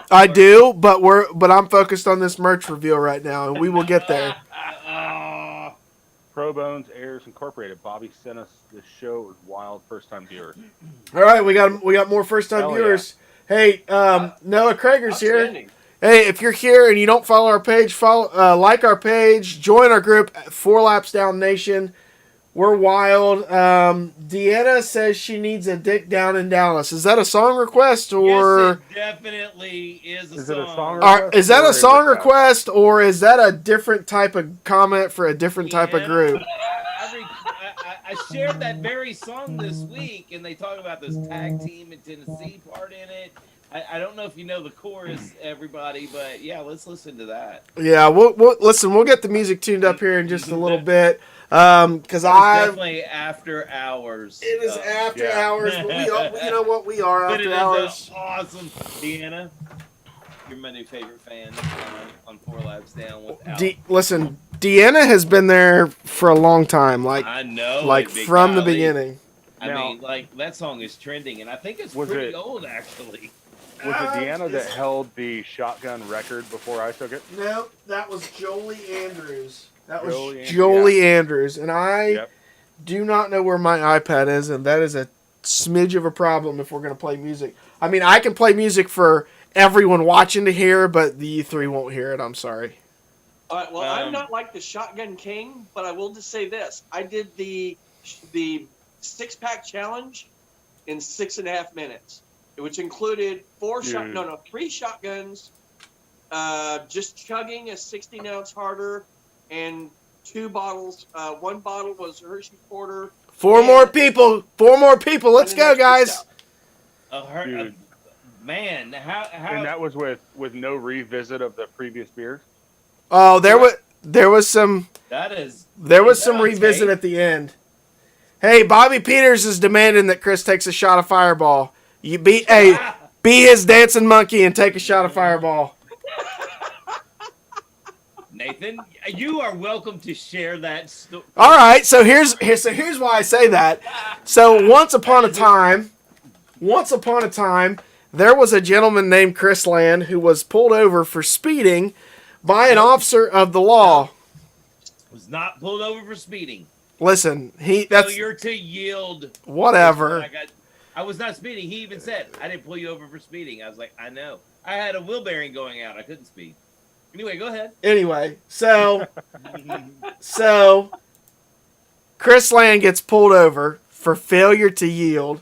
but I'm focused on this merch reveal right now, and we will get there. Pro Bones Airs Incorporated. Bobby sent us this show. It was wild. First time viewers. All right, we got more first time Hell viewers. Hey, Noah Krager's here. Outstanding. Hey, if you're here and you don't follow our page, like our page, join our group, 4 Laps Down Nation. We're wild. Deanna says she needs a dick down in Dallas. Is that a song request or? Yes, it definitely is a Is song. it a song Is that or a song request? request or is that a different type of comment for a different type of group? I shared that very song this week, and they talk about this tag team in Tennessee part in it. I don't know if you know the chorus, everybody, but yeah, let's listen to that. Yeah, we'll listen. We'll get the music tuned up here in just a little bit, because I definitely after hours. it is after yeah. hours. But you know what we are But it after is hours. awesome, Deanna. You're my new favorite fan on 4 Laps Down. Without Listen, Deanna has been there for a long time, I know, like it, Big from the Golly. beginning. I Now- mean, like that song is trending, and I think it's Was pretty it- old actually. Was it Deanna that held the shotgun record before I took it? No, that was Jolie Andrews. That was Jolie Andrews, Jolie Andrews, and I Yep. do not know where my iPad is, and that is a smidge of a problem if we're going to play music. I mean, I can play music for everyone watching to hear, but you 3 won't hear it. I'm sorry. All right. Well, I'm not like the Shotgun King, but I will just say this: I did the 6-pack challenge in 6.5 minutes, which included 3 shotguns, just chugging a 16-ounce harder, and 2 bottles. 1 bottle was Hershey Porter. 4 more people. 4 more people. Let's and an go, extra guys. stout. Dude. Man, how And that was with no revisit of the previous beers. Oh, there was some that is some on revisit tape? at the end. Hey, Bobby Peters is demanding that Chris takes a shot of Fireball. You be his dancing monkey and take a shot of Fireball. Nathan, you are welcome to share that story. All right, so here's why I say that. So once upon a time, there was a gentleman named Chris Land who was pulled over for speeding by an officer of the law. Was not pulled over for speeding. Listen, that's Failure to yield. whatever. I was not speeding. He even said, I didn't pull you over for speeding. I was like, I know. I had a wheel bearing going out. I couldn't speed. Anyway, go ahead. Anyway, so Chris Land gets pulled over for failure to yield.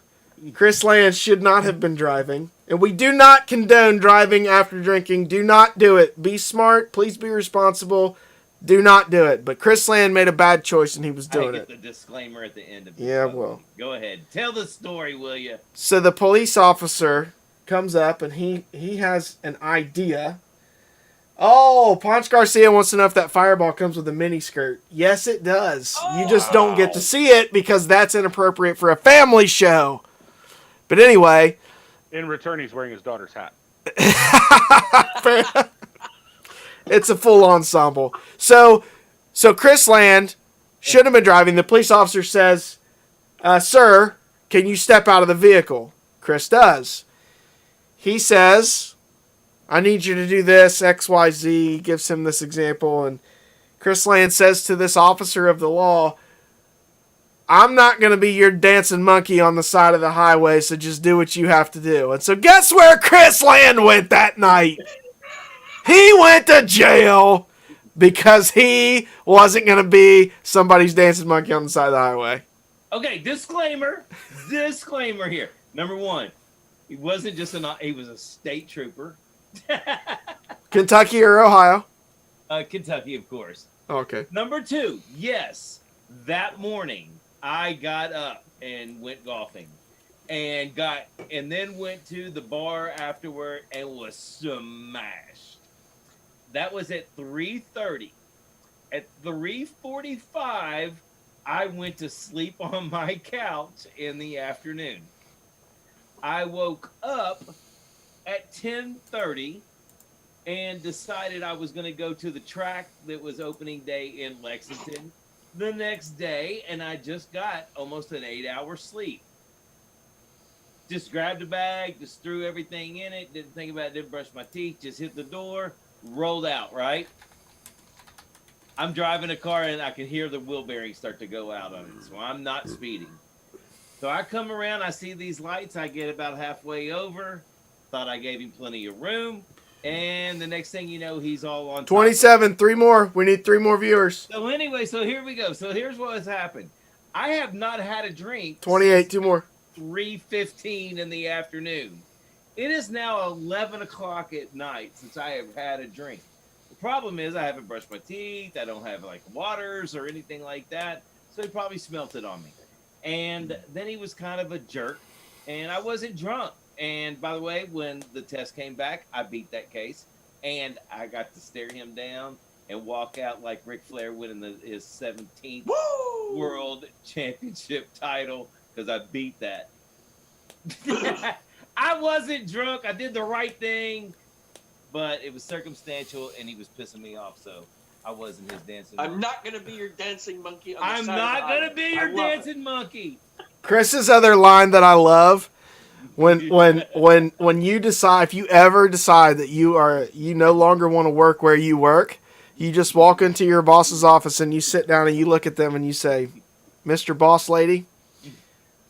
Chris Land should not have been driving. And we do not condone driving after drinking. Do not do it. Be smart. Please be responsible. Do not do it. But Chris Land made a bad choice and he was doing I get it. the disclaimer at the end of Yeah, this. well. Go ahead. Tell the story, will you? So the police officer comes up and he has an idea. Oh, Ponce Garcia wants to know if that Fireball comes with a mini skirt. Yes, it does. You just don't get to see it because that's inappropriate for a family show. But anyway. In return, he's wearing his daughter's hat. It's a full ensemble. So Chris Land should have been driving. The police officer says, sir, can you step out of the vehicle? Chris does. He says, I need you to do this, XYZ, gives him this example. And Chris Land says to this officer of the law, I'm not going to be your dancing monkey on the side of the highway, so just do what you have to do. And so guess where Chris Land went that night? He went to jail because he wasn't going to be somebody's dancing monkey on the side of the highway. Okay, disclaimer here. Number 1, he wasn't just he was a state trooper. Kentucky or Ohio? Kentucky, of course. Okay. Number 2, yes, that morning I got up and went golfing, and then went to the bar afterward and was smashed. That was at 3:30. At 3:45, I went to sleep on my couch in the afternoon. I woke up at 10:30 and decided I was going to go to the track that was opening day in Lexington the next day, and I just got almost an 8-hour sleep. Just grabbed a bag, just threw everything in it, didn't think about it, didn't brush my teeth, just hit the door, rolled out, right? I'm driving a car and I can hear the wheel bearings start to go out on it, so I'm not speeding. So I come around, I see these lights, I get about halfway over, Thought I gave him plenty of room. And the next thing you know, he's all on top. 27, 3 more. We need 3 more viewers. So anyway, so here we go. So here's what has happened. I have not had a drink. 28, 2 more. 3:15 in the afternoon. It is now 11 o'clock at night since I have had a drink. The problem is I haven't brushed my teeth. I don't have like waters or anything like that. So he probably smelt it on me. And then he was kind of a jerk. And I wasn't drunk. And by the way, when the test came back, I beat that case. And I got to stare him down and walk out like Ric Flair winning his 17th World Championship title because I beat that. I wasn't drunk. I did the right thing. But it was circumstantial, and he was pissing me off, so I wasn't his dancing monkey. I'm not going to be your dancing monkey. I'm not going to be your dancing monkey. Chris's other line that I love, when you decide, if you ever decide that you no longer want to work where you work, you just walk into your boss's office and you sit down and you look at them and you say, "Mr. Boss Lady,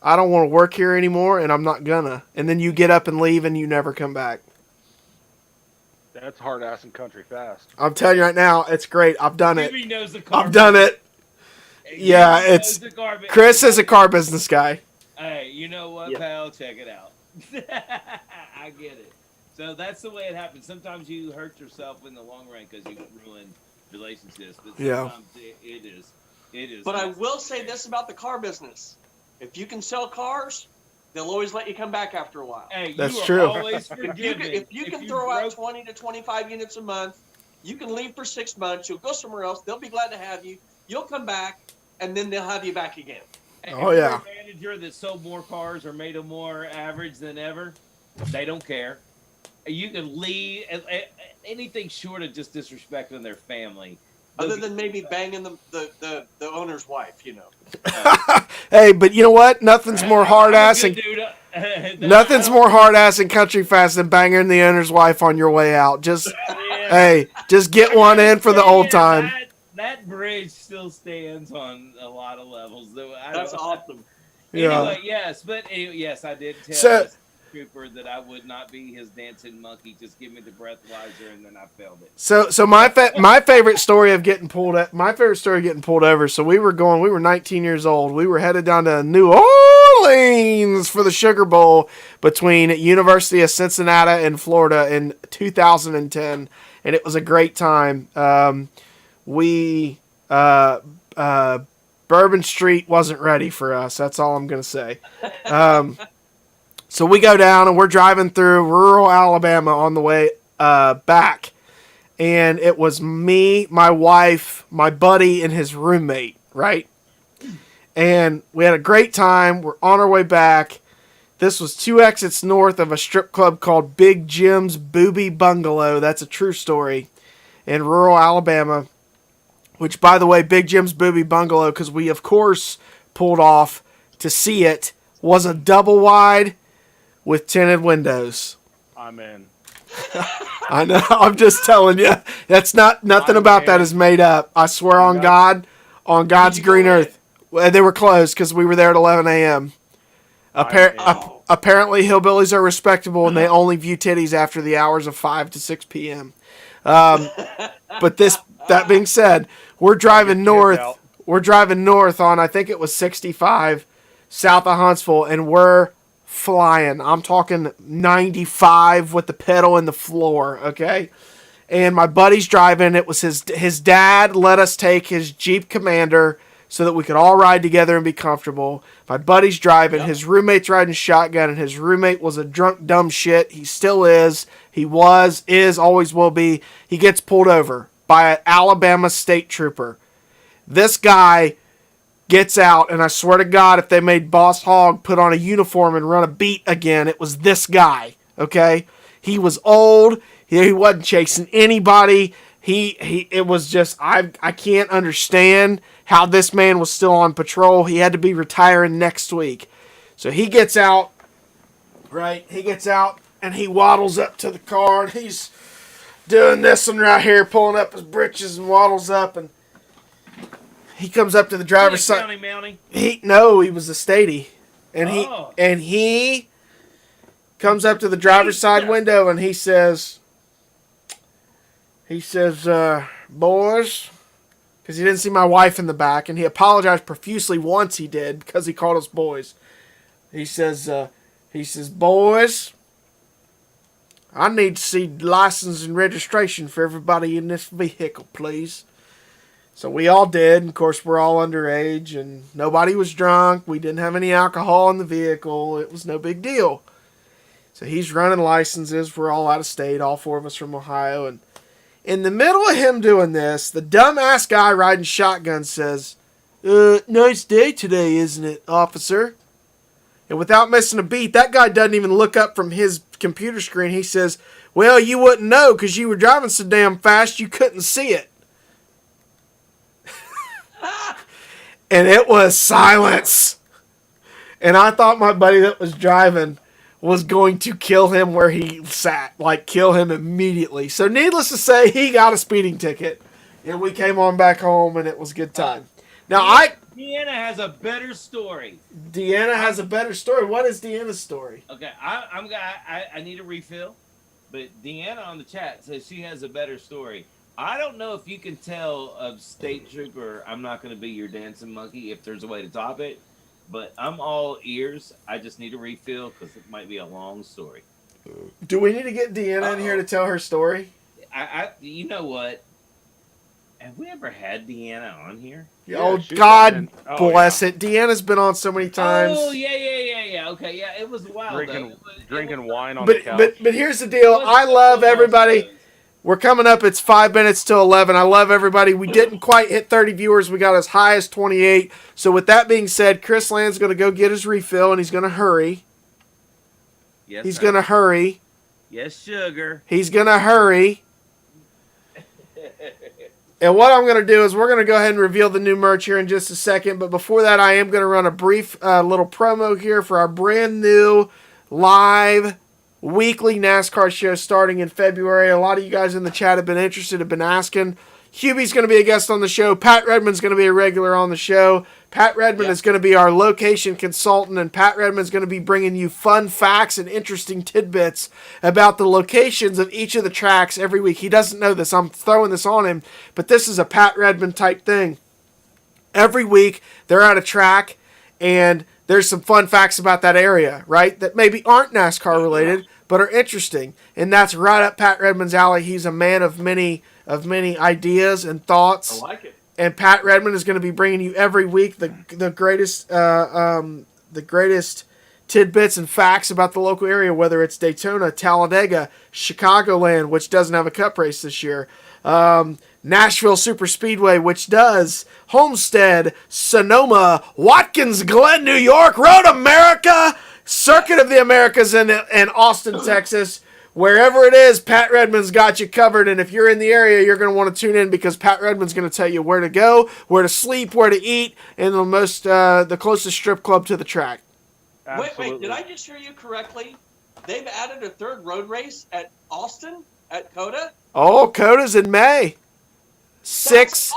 I don't want to work here anymore, and I'm not gonna." And then you get up and leave and you never come back. That's hard ass and country fast. I'm telling you right now, it's great. I've done it. Jimmy knows the car. I've done it. Yeah, it's Chris is a car business guy. Hey, you know what, pal? Check it out. I get it. So that's the way it happens. Sometimes you hurt yourself in the long run because you ruin relationships. But sometimes it is. But I will say this about the car business: if you can sell cars, they'll always let you come back after a while. Hey, that's you are true. Always forgiven. If you can throw out 20 to 25 units a month, you can leave for 6 months. You'll go somewhere else. They'll be glad to have you. You'll come back, and then they'll have you back again. Oh, yeah. If you're a manager that sold more cars or made them more average than ever, they don't care. You can leave anything short of just disrespecting their family. Other than maybe banging the owner's wife, you know. Hey, but you know what? Nothing's more hard ass and nothing's more hard ass and country fast than banging the owner's wife on your way out. Just hey, just get one in for the old time. That bridge still stands on a lot of levels. That's awesome. Anyway, yes, I did tell this trooper that I would not be his dancing monkey. Just give me the breathalyzer, and then I failed it. So my favorite story of getting pulled over. So we were 19 years old. We were headed down to New Orleans for the Sugar Bowl between University of Cincinnati and Florida in 2010, and it was a great time. Bourbon Street wasn't ready for us. That's all I'm gonna say. So we go down and we're driving through rural Alabama on the way back. And it was me, my wife, my buddy, and his roommate, right? And we had a great time. We're on our way back. This was 2 exits north of a strip club called Big Jim's Booby Bungalow. That's a true story. In rural Alabama. Which, by the way, Big Jim's Booby Bungalow, because we, of course, pulled off to see it, was a double wide with tinted windows. I'm in. I know. I'm just telling you. That's nothing about that is made up. I swear on God, on God's green earth. Well, they were closed because we were there at 11 a.m. Apparently, hillbillies are respectable and they only view titties after the hours of 5 to 6 p.m. But that being said, we're driving north. We're driving north on, I think it was 65, south of Huntsville, and we're flying. I'm talking 95 with the pedal in the floor, okay? And my buddy's driving. It was his dad let us take his Jeep Commander so that we could all ride together and be comfortable. My buddy's driving. Yep. His roommate's riding shotgun, and his roommate was a drunk dumb shit. He still is. He was, is, always will be. He gets pulled over by an Alabama state trooper. This guy gets out, and I swear to God, if they made Boss Hogg put on a uniform and run a beat again, it was this guy, okay? He was old. He wasn't chasing anybody. It was just, I can't understand how this man was still on patrol. He had to be retiring next week. So he gets out, right? He gets out, and he waddles up to the car, and he's doing this one right here, pulling up his britches and waddles up, and he comes up to the driver's side. Mountie? He was a statey, and he comes up to the driver's side window and he says, boys, because he didn't see my wife in the back, and he apologized profusely once he did because he called us boys. He says, boys, I need to see license and registration for everybody in this vehicle, please. So we all did. And of course, we're all underage, and nobody was drunk. We didn't have any alcohol in the vehicle. It was no big deal. So he's running licenses. We're all out of state, all four of us from Ohio. And in the middle of him doing this, the dumbass guy riding shotgun says, nice day today, isn't it, officer? And without missing a beat, that guy doesn't even look up from his computer screen. He says, well, you wouldn't know because you were driving so damn fast you couldn't see it. And it was silence. And I thought my buddy that was driving was going to kill him where he sat. Like, kill him immediately. So needless to say, he got a speeding ticket. And we came on back home, and it was a good time. Now, Deanna has a better story. Deanna has a better story. What is Deanna's story? Okay, I need a refill. But Deanna on the chat says she has a better story. I don't know if you can tell of State Trooper, I'm not going to be your dancing monkey, if there's a way to top it. But I'm all ears. I just need a refill because it might be a long story. Do we need to get Deanna in here to tell her story? You know what? Have we ever had Deanna on here? Yeah, God bless it. Deanna's been on so many times. Oh, yeah. Okay, yeah, it was a while drinking wine on the couch. But here's the deal. I love everybody. We're coming up. It's 5 minutes till 11. I love everybody. We didn't quite hit 30 viewers. We got as high as 28. So with that being said, Chris Land's going to go get his refill, and he's going to hurry. Yes, he's going to hurry. Yes, sugar. He's going to hurry. And what I'm going to do is we're going to go ahead and reveal the new merch here in just a second. But before that, I am going to run a brief little promo here for our brand new live weekly NASCAR show starting in February. A lot of you guys in the chat have been interested, have been asking. Hubie's going to be a guest on the show. Pat Redmond's going to be a regular on the show. Pat Redmond is going to be our location consultant, and Pat Redmond's going to be bringing you fun facts and interesting tidbits about the locations of each of the tracks every week. He doesn't know this. I'm throwing this on him, but this is a Pat Redmond type thing. Every week, they're at a track, and there's some fun facts about that area, right, that maybe aren't NASCAR related, but are interesting. And that's right up Pat Redmond's alley. He's a man of many ideas and thoughts. I like it. And Pat Redmond is going to be bringing you every week the greatest tidbits and facts about the local area, whether it's Daytona, Talladega, Chicagoland, which doesn't have a cup race this year, Nashville Super Speedway, which does, Homestead, Sonoma, Watkins Glen, New York, Road America, Circuit of the Americas, and Austin, Texas. Wherever it is, Pat Redmond's got you covered, and if you're in the area, you're going to want to tune in because Pat Redmond's going to tell you where to go, where to sleep, where to eat, and the closest strip club to the track. Absolutely. Wait, did I just hear you correctly? They've added a third road race at Austin, at COTA? Oh, COTA's in May. Six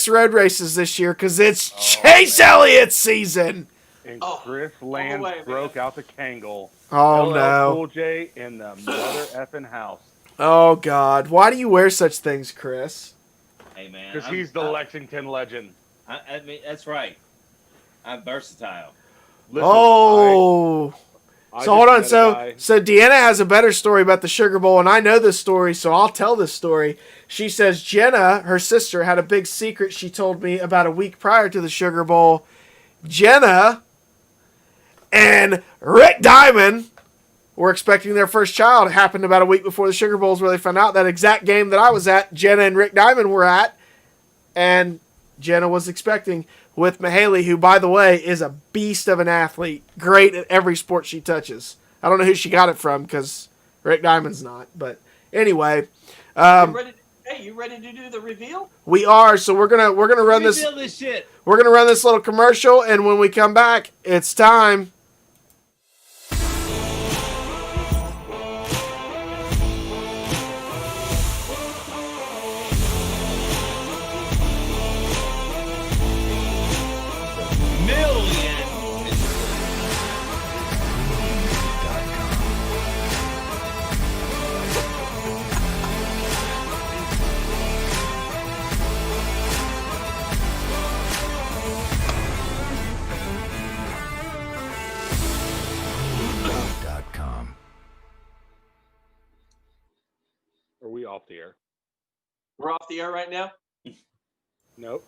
road races this year because it's Chase Elliott season. And Chris Land broke out the Kangol. Oh, LL no. Cool J in the mother effing house. Oh, God. Why do you wear such things, Chris? Hey, man. Because he's the Lexington legend. I mean, that's right. I'm versatile. Listen, so hold on. So Deanna has a better story about the Sugar Bowl, and I know this story, so I'll tell this story. She says Jenna, her sister, had a big secret she told me about a week prior to the Sugar Bowl. Jenna and Rick Diamond were expecting their first child. It happened about a week before the Sugar Bowls where they found out that exact game that I was at, Jenna and Rick Diamond were at, and Jenna was expecting with Mahaley, who, by the way, is a beast of an athlete, great at every sport she touches. I don't know who she got it from because Rick Diamond's not, but anyway. You ready to do the reveal? We are, so we're gonna run this shit. We're gonna run this little commercial, and when we come back, it's time. We're off the air right now? Nope.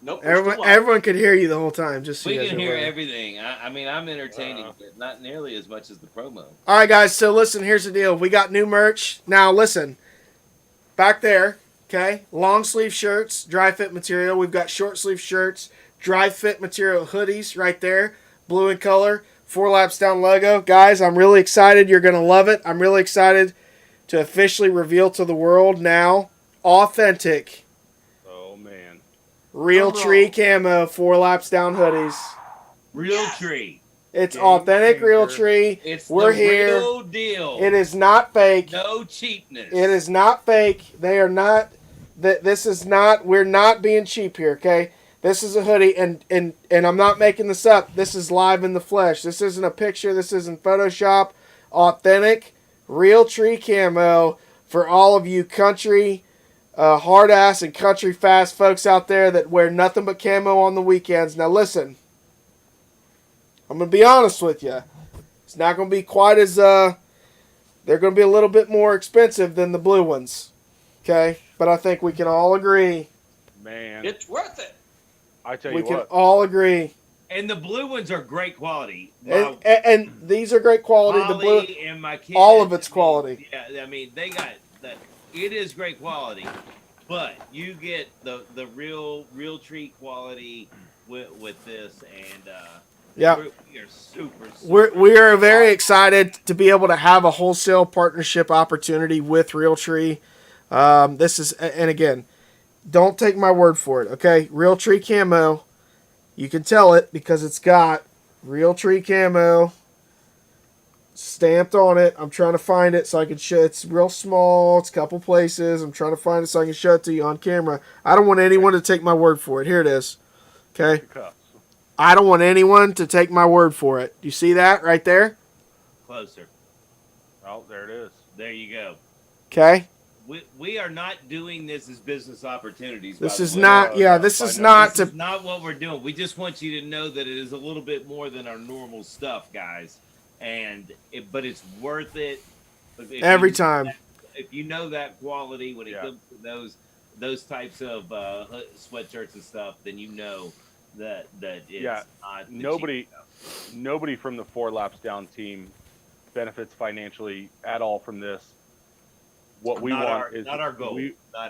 Nope. we're still on. Everyone could hear you the whole time. Just so We you guys can are hear aware. everything. I mean, I'm entertaining, but not nearly as much as the promo. All right, guys. So listen, here's the deal. We got new merch now. Listen, back there. Okay, long sleeve shirts, dry fit material. We've got short sleeve shirts, dry fit material hoodies right there, blue in color. 4 Laps Down logo. Guys, I'm really excited. You're gonna love it. I'm really excited to officially reveal to the world now authentic Oh man. real tree camo 4 Laps Down hoodies. Real tree. It's Game authentic real changer. tree. It's We're the here. real deal. It is not fake. No cheapness. It is not fake. They are not. This is not. We're not being cheap here. Okay. This is a hoodie, and I'm not making this up. This is live in the flesh. This isn't a picture. This isn't Photoshop. Authentic, real tree camo for all of you country, hard ass and country fast folks out there that wear nothing but camo on the weekends. Now listen. I'm gonna be honest with you. It's not gonna be quite as they're going to be a little bit more expensive than the blue ones. Okay? But I think we can all agree. Man. It's worth it. I tell We you can what. all agree. And the blue ones are great quality. And these are great quality. The blue, Molly and my kids, all of it's I mean, quality. Yeah, I mean they got that. It is great quality, but you get the real tree quality with this, and Yeah. we are super. We are very excited to be able to have a wholesale partnership opportunity with Realtree. This is, and again, don't take my word for it, okay? Realtree camo, you can tell it because it's got Realtree camo stamped on it. I'm trying to find it so I can show. It's real small. It's a couple places. I'm trying to find it so I can show it to you on camera. I don't want anyone to take my word for it. Here it is. Okay. I don't want anyone to take my word for it. You see that right there? Closer. Oh, there it is. There you go. Okay. We are not doing this as business opportunities. This by is the way. not. Yeah. This is not This to. is not what we're doing. We just want you to know that it is a little bit more than our normal stuff, guys. But it's worth it Every time. If you know that quality when it comes to those types of sweatshirts and stuff, then you know that it's not the nobody cheap stuff. Nobody from the 4 Laps Down team benefits financially at all from this. What we want is not our goal.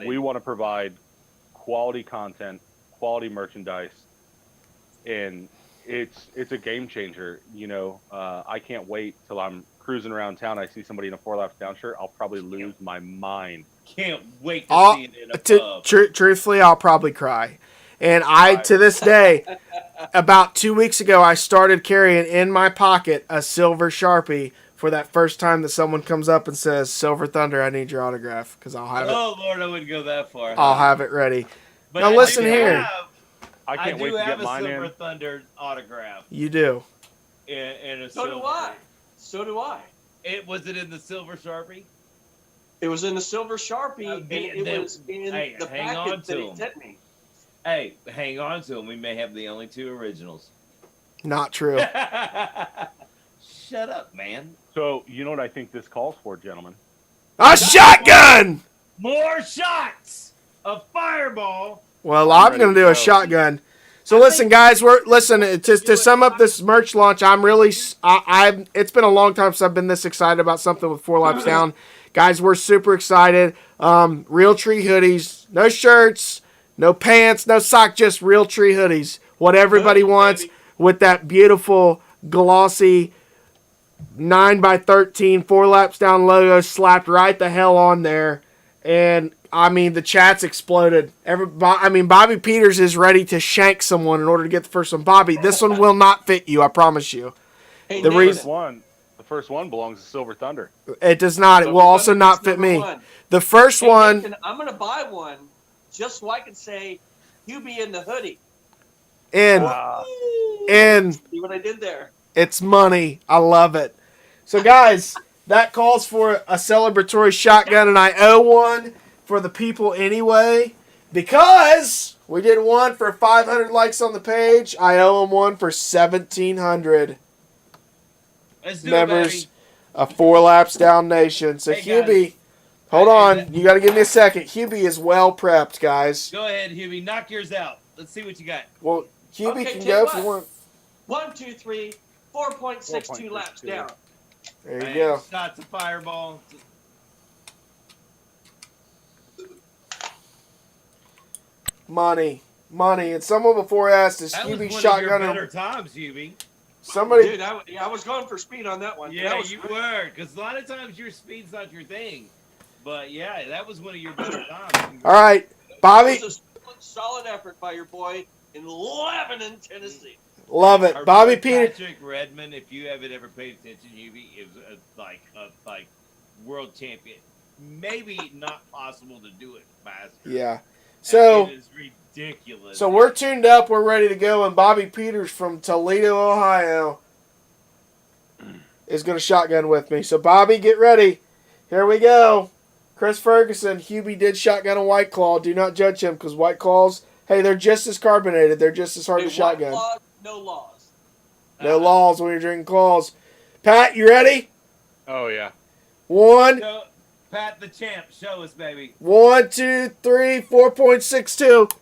We want to provide quality content, quality merchandise, and it's a game changer. You know, I can't wait till I'm cruising around town. I see somebody in a 4 Laps Down shirt. I'll probably lose my mind. Can't wait to see it in a pub. Truthfully, I'll probably cry. And to this day, about 2 weeks ago, I started carrying in my pocket a silver Sharpie for that first time that someone comes up and says, "Silver Thunder, I need your autograph," because I'll have it. Oh Lord, I wouldn't go that far. I'll have it ready. But now listen here. I can't wait to get mine I do have a Silver in. Thunder autograph. You do. In a So do I. So do I. Was it in the silver Sharpie? It was in the silver Sharpie, and it was in the packet that he sent me. Hey, hang on to them. We may have the only 2 originals. Not true. Shut up, man. So, you know what I think this calls for, gentlemen? A shotgun! More shots of Fireball. Well, I'm going to do a shotgun. So listen, guys, to sum up this merch launch. I'm really, it's been a long time since I've been this excited about something with 4 Laps Down. Guys, we're super excited. Realtree hoodies, no shirts, no pants, no sock, just Realtree hoodies. What everybody wants with that beautiful glossy 9x13 4 Laps Down logo slapped right the hell on there. And I mean, the chat's exploded. Bobby Peters is ready to shank someone in order to get the first one. Bobby, this one will not fit you, I promise you. Hey, The first one belongs to Silver Thunder. It does not. It will also not fit me. The first one. Nathan, I'm going to buy one just so I can say, "You be in the hoodie." And See what I did there? it's money. I love it. So, guys, that calls for a celebratory shotgun, and I owe one for the people anyway, because we did one for 500 likes on the page. I owe them one for 1,700 Let's do members it, of 4 Laps Down Nation. So, Hey, Hubie, Hold on. You got to give me a second. Hubie is well prepped, guys. Go ahead, Hubie. Knock yours out. Let's see what you got. Well, Hubie Okay, can tell go you if you want. 1, 2, 3, 4.62 laps down. There you Bang, go. Shots of fireball. Money. And someone before asked, is That was Hubie one of your better shotgunner? times, Hubie. Somebody. Dude, I was going for speed on that one. Yeah, That was you great. were. Because a lot of times your speed's not your thing. But yeah, that was one of your better times. All right, Bobby. It was a solid effort by your boy in Lebanon, Tennessee. Love it. Our Bobby boy Peter. Patrick Redmond, if you haven't ever paid attention, Hubie, it was like world champion. Maybe not possible to do it faster. Yeah. So it is ridiculous. So we're tuned up. We're ready to go. And Bobby Peters from Toledo, Ohio, is going to shotgun with me. So Bobby, get ready. Here we go. Chris Ferguson, Hubie did shotgun a White Claw. Do not judge him because White Claws, hey, they're just as carbonated. They're just as hard to shotgun. Laws, no laws. No laws when you're drinking claws. Pat, you ready? Oh yeah. One. So, Pat the champ, show us, baby. 1, 2, 3, 4.62.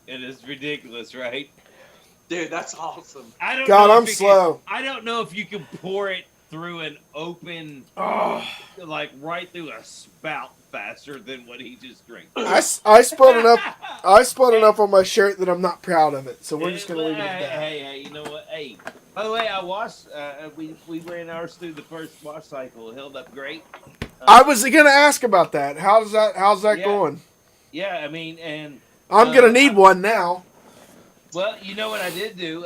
It is ridiculous, right? Dude, that's awesome. I don't God, know I'm if you slow. I don't know if you can pour it through an open, like right through a spout faster than what he just drank. I spilled enough. I spilled enough on my shirt that I'm not proud of it. So we're just gonna leave it at that. Hey, you know what? Hey, by the way, I washed. We ran ours through the first wash cycle. It held up great. I was gonna ask about that. How's that Yeah. going? Yeah, I mean, and I'm gonna need one now. well, you know what I did do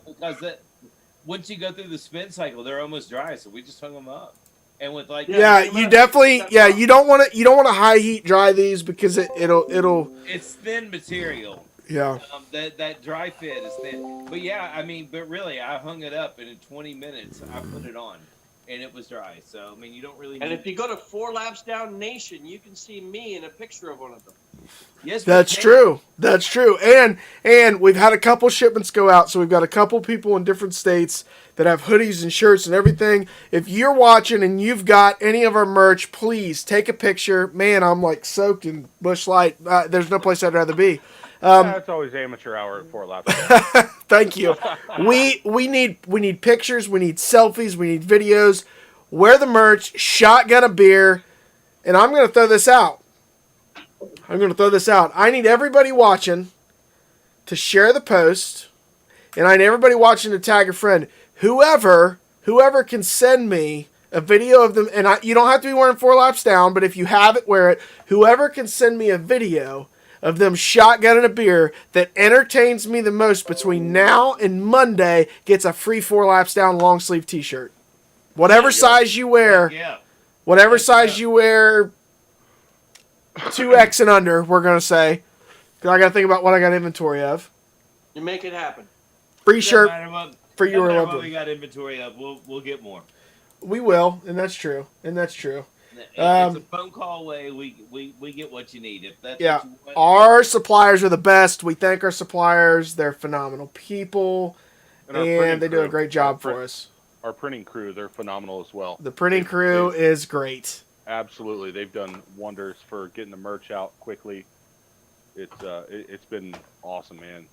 because once you go through the spin cycle, they're almost dry, so we just hung them up. And with like Yeah, you definitely. Yeah, you don't want to. You don't want to high heat dry these because it'll. it's thin material. Yeah. That dry fit is thin. But yeah, I mean, but really, I hung it up, and in 20 minutes, I put it on, and it was dry. So I mean, you don't really. And need if you go to 4 Laps Down Nation, you can see me in a picture of one of them. Yes, That's true. That's true. And we've had a couple shipments go out, so we've got a couple people in different states that have hoodies and shirts and everything. If you're watching and you've got any of our merch, please take a picture. Man, I'm like soaked in Busch Light. There's no place I'd rather be. That's always amateur hour at 4 laps. Thank you. We need pictures. We need selfies. We need videos. Wear the merch. Shotgun a beer. And I'm going to throw this out. I need everybody watching to share the post. And I need everybody watching to tag a friend. Whoever can send me a video of them. And you don't have to be wearing 4 laps down. But if you have it, wear it. Whoever can send me a video of them shotgunning a beer that entertains me the most between now and Monday gets a free 4 laps down long sleeve t-shirt. Whatever size you wear, whatever size you wear, 2X and under, we're going to say. Because I got to think about what I got inventory of. You make it happen. Free shirt for You your no loved matter what one. we got inventory of, we'll get more. We will, and that's true. It's a phone call away. We get what you need. If that's Yeah, what you want. our suppliers are the best. We thank our suppliers. They're phenomenal people, and they do a great job for us. Our printing crew, they're phenomenal as well. The printing crew is great. Absolutely, they've done wonders for getting the merch out quickly. It's been awesome, man.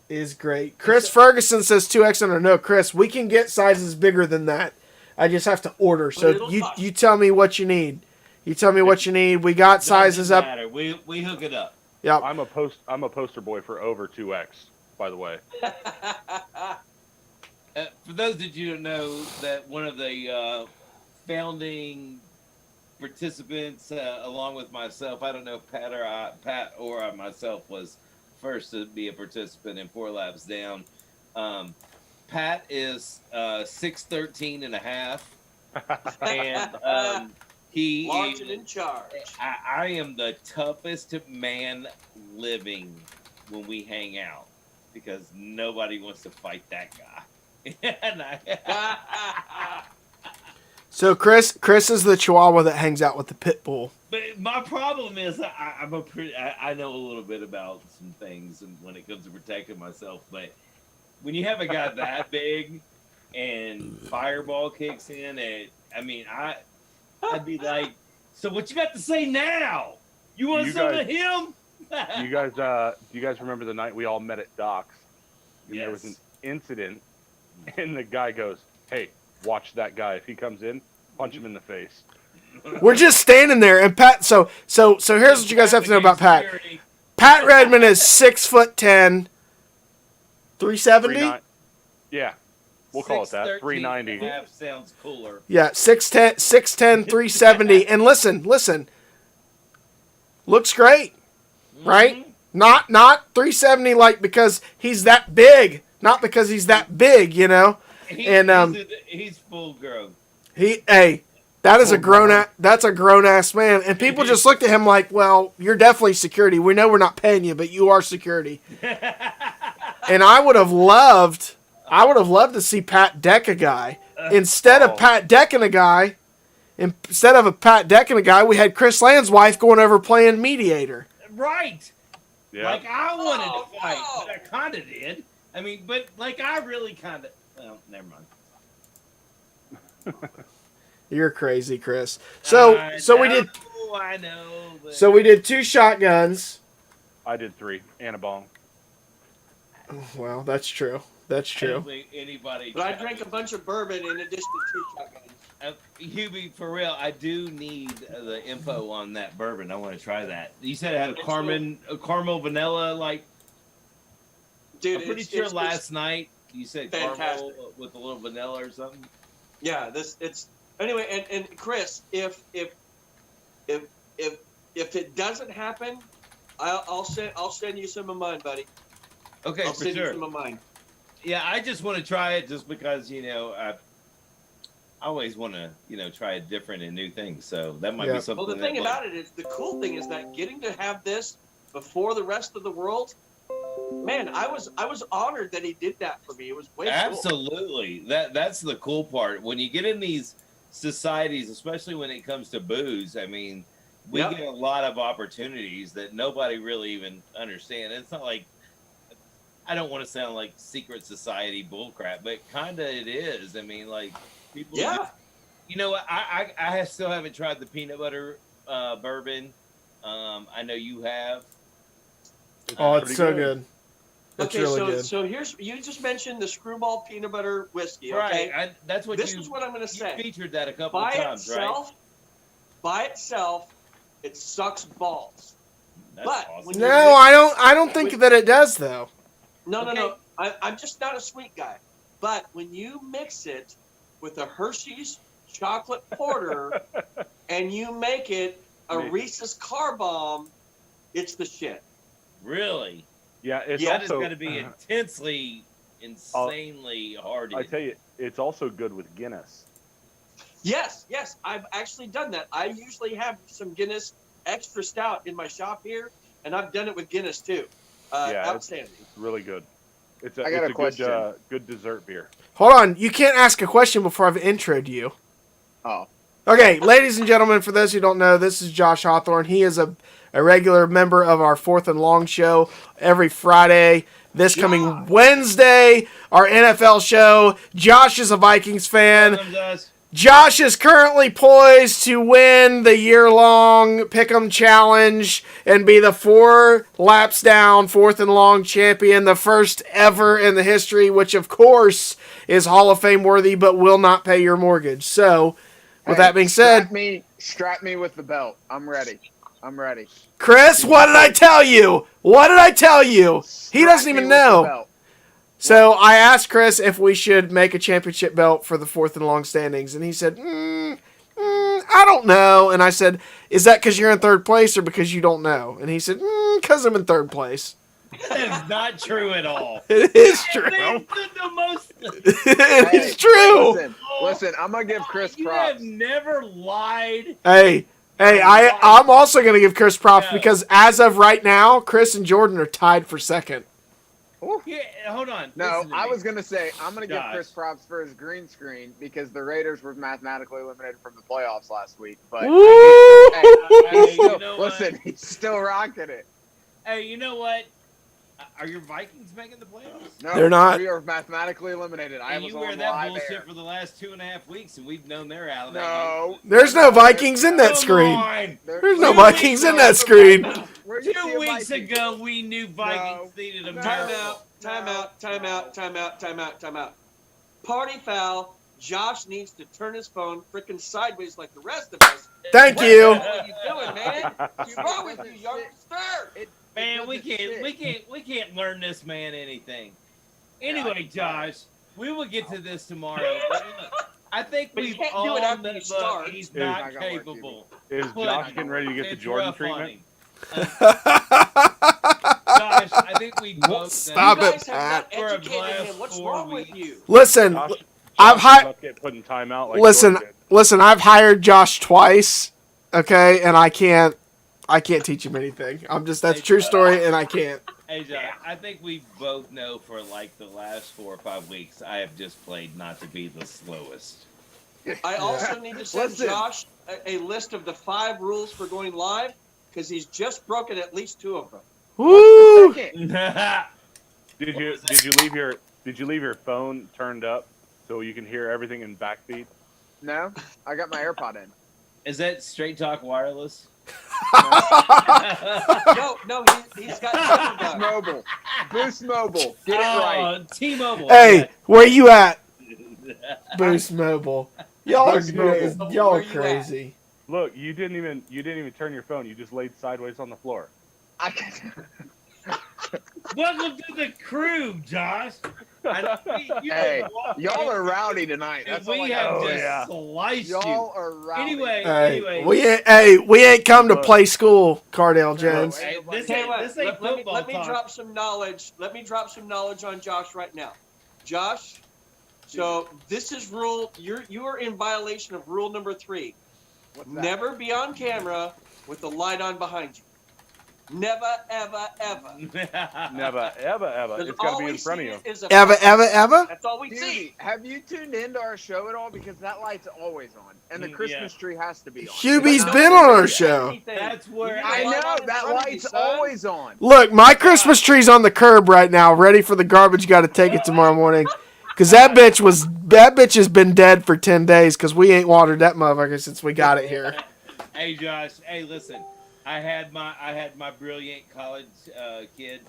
Is great. Chris Ferguson says 2X under. No, Chris, we can get sizes bigger than that. I just have to order. So you tell me what you need. We got sizes up. Matter. We hook it up. Yeah. I'm a poster boy for over 2X, by the way. For those that you don't know, that one of the founding participants, along with myself, I don't know if Pat or I myself was first to be a participant in 4 laps down. Pat is 6'13" and a half, and he Large and in charge. I am the toughest man living when we hang out because nobody wants to fight that guy. So Chris is the Chihuahua that hangs out with the pit bull. But my problem is I know a little bit about some things and when it comes to protecting myself, but when you have a guy that big and Fireball kicks in, and I mean, I'd be like, so what you got to say now? You want You some guys- of him? Do you guys remember the night we all met at Doc's? And there was an incident, and the guy goes, "Hey, watch that guy. If he comes in, punch him in the face." We're just standing there, and Pat. So here's what you guys have to know about Pat. Pat Redmond is 6'10", 370. Yeah, we'll call it that. 390. Half sounds cooler. Yeah, 6'10", 370. And listen, looks great, right? Not 370 like because he's that big, not because he's that big, you know. He's full grown. That's a grown ass man, and people just looked at him like, well, you're definitely security. We know we're not paying you, but you are security. And I would have loved to see Pat deck a guy instead of Pat decking a guy. Instead of Pat decking a guy, we had Chris Land's wife going over playing mediator. Right. Yeah. Like I wanted to fight, but I kind of did. I mean, but like I really kind of. Well, never mind. You're crazy, Chris. So we did. I know. But... So we did 2 shotguns. I did 3 and a bong. Well, that's true. That's I true. don't think anybody. But I drank a bunch of bourbon in addition to 2 shotguns. Hubie, for real, I do need the info on that bourbon. I want to try that. You said it had a caramel vanilla, like. Dude, I'm pretty sure last night you said fantastic. caramel with a little vanilla or something. Yeah, it's anyway. And Chris, if it doesn't happen, I'll send you some of mine, buddy. Okay, I'll for send sure. you some of mine. Yeah, I just want to try it just because I always want to try different and new things. So that might be something. Well, the thing about it is, the cool thing is that getting to have this before the rest of the world. Man, I was honored that he did that for me. It was way absolutely cool. That's the cool part. When you get in these societies, especially when it comes to booze, I mean, we get a lot of opportunities that nobody really even understands. It's not like I don't want to sound like secret society bullcrap, but kind of it is. I mean, like people. Yeah. You know what? I still haven't tried the peanut butter bourbon. I know you have. Oh, it's so good. It's really good. So you just mentioned the Screwball peanut butter whiskey, okay? Right. That's what this is what I'm going to say. You featured that a couple of times, right? By itself, it sucks balls. That's but awesome. No, I don't think that it does though. No. I'm just not a sweet guy. But when you mix it with a Hershey's chocolate porter and you make it a Reese's Car Bomb, it's the shit. Really? Yeah, it's that also is going to be insanely hard. I tell you, it's also good with Guinness. Yes, I've actually done that. I usually have some Guinness extra stout in my shop here, and I've done it with Guinness too. Outstanding. It's really good. It's I got a question. Good dessert beer. Hold on, you can't ask a question before I've introed you. Oh. Okay, ladies and gentlemen, for those who don't know, this is Josh Hawthorne. He is a regular member of our 4th and Long show every Friday. This coming Wednesday, our NFL show. Josh is a Vikings fan. Josh is currently poised to win the year-long Pick'em Challenge and be the 4 laps down 4th and Long champion, the first ever in the history, which of course is Hall of Fame worthy, but will not pay your mortgage. So, with that being said, strap me with the belt. I'm ready. Chris, what did I tell you? He doesn't even know. So I asked Chris if we should make a championship belt for the 4th and Long standings, and he said, I don't know. And I said, is that because you're in 3rd place or because you don't know? And he said, because I'm in 3rd place. That is not true at all. It is true. It's true. Listen, I'm going to give Chris props. You have never lied. Hey, I'm also going to give Chris props because as of right now, Chris and Jordan are tied for 2nd. Yeah, hold on. No, I was going to say, I'm going to give Chris props for his green screen because the Raiders were mathematically eliminated from the playoffs last week. But he's still rocking it. Hey, you know what? Are your Vikings making the playoffs? No, They're not. We are mathematically eliminated. I And was you on wear that live bullshit air. for the last 2.5 weeks, and we've known they're out of that No. game. There's no Vikings in that Come screen. on. There's no 2 Vikings weeks in that ago- screen. Where you see 2 a weeks Viking? ago, we knew Vikings needed a miracle. Timeout. Party foul. Josh needs to turn his phone freaking sideways like the rest of us. Thank What you. the hell are you doing, man? What's wrong with you, youngster? Man, we can't learn this man anything. Anyway, Josh, we will get to this tomorrow. But look, I think But you we've can't do all it after look, you start. he's Yeah, not I got work, capable. Is But Josh getting ready to get the it's Jordan rough on treatment? him. Josh, I think we both Stop You know. it, guys have Pat. not For educated the him. last What's 4 wrong with weeks. you? Listen, Josh I've hired. must get put in timeout like Listen, Jordan listen. I've hired Josh twice. Okay, and I can't teach him anything. That's a true story, and I can't. Hey, Josh, I think we both know for like the last 4 or 5 weeks, I have just played not to be the slowest. I also need to send Listen. Josh a list of the 5 rules for going live because he's just broken at least 2 of them. Woo! Second. Did you leave your phone turned up so you can hear everything in backbeat? No, I got my AirPod in. Is that Straight Talk Wireless? No, he's got Boost Mobile. Boost Mobile. Get it right. T-Mobile. Hey, where you at? Boost Mobile. Y'all Boost Mobile. y'all Where are you crazy. Look, you didn't even turn your phone. You just laid sideways on the floor. Welcome to the crew, Josh. Hey, y'all are rowdy tonight. That's all I We gotta have say. just sliced Y'all you. are rowdy. Anyway, We ain't come to play school, Cardell Jones. Hey, this Tell you what, ain't football let me talk. drop some knowledge. Let me drop some knowledge on Josh right now. Josh, so this is rule. You are in violation of rule number 3. What's that? Never be on camera with the light on behind you. Never, ever, ever. Never, ever. Because It's got all to be we in front of see you. is a Ever, fucking- ever, ever? That's all we see. Hubie, have you tuned into our show at all? Because that light's always on, and the Yeah. Christmas tree has to be on. Hubie's But been not- on our show. Anything. That's where You I got a light know on in that front of you, light's son. always on. Look, my Christmas tree's on the curb right now, ready for the garbage. Got to take it tomorrow morning, cause that bitch has been dead for 10 days, cause we ain't watered that motherfucker since we got it here. Hey, Josh. Hey, listen. I had my brilliant college kid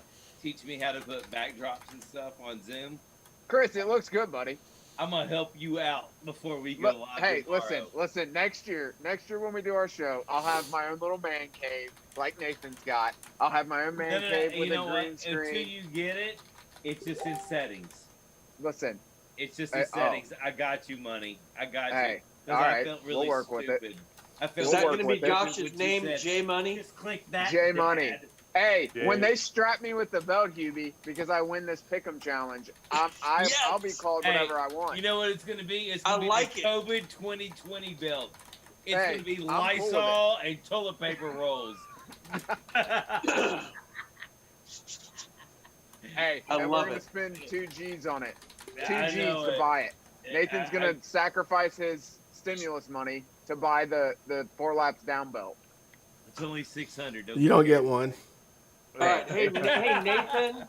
teach me how to put backdrops and stuff on Zoom. Chris, it looks good, buddy. I'm gonna help you out before we go Look, live. hey, tomorrow. listen. Next year when we do our show, I'll have my own little man cave like Nathan's got. I'll have my own man cave with you a know green what? screen. Until you get it, it's just in settings. Listen, It's just in Hey, settings. I got you, money. I got you. hey, 'Cause all I right, felt we'll really work with it. stupid. I felt Is We'll that work going to be with it. Josh's What you name, said. J Money? Just click that. J Dad. Money. Hey, Yeah. when they strap me with the belt, Hubie, because I win this pick'em challenge, I'll be called Hey, whatever I want. You know what it's going to be? It's I going to be like the it. COVID 2020 belt. It's Hey, going to be I'm cool with it. Lysol and toilet paper rolls. Hey, I and love we're gonna it. spend 2 G's on it. I 2 know G's to it. buy it. Nathan's I- gonna sacrifice his stimulus money to buy the 4 laps down belt. It's only 600. You don't get one. All right. Hey, Nathan,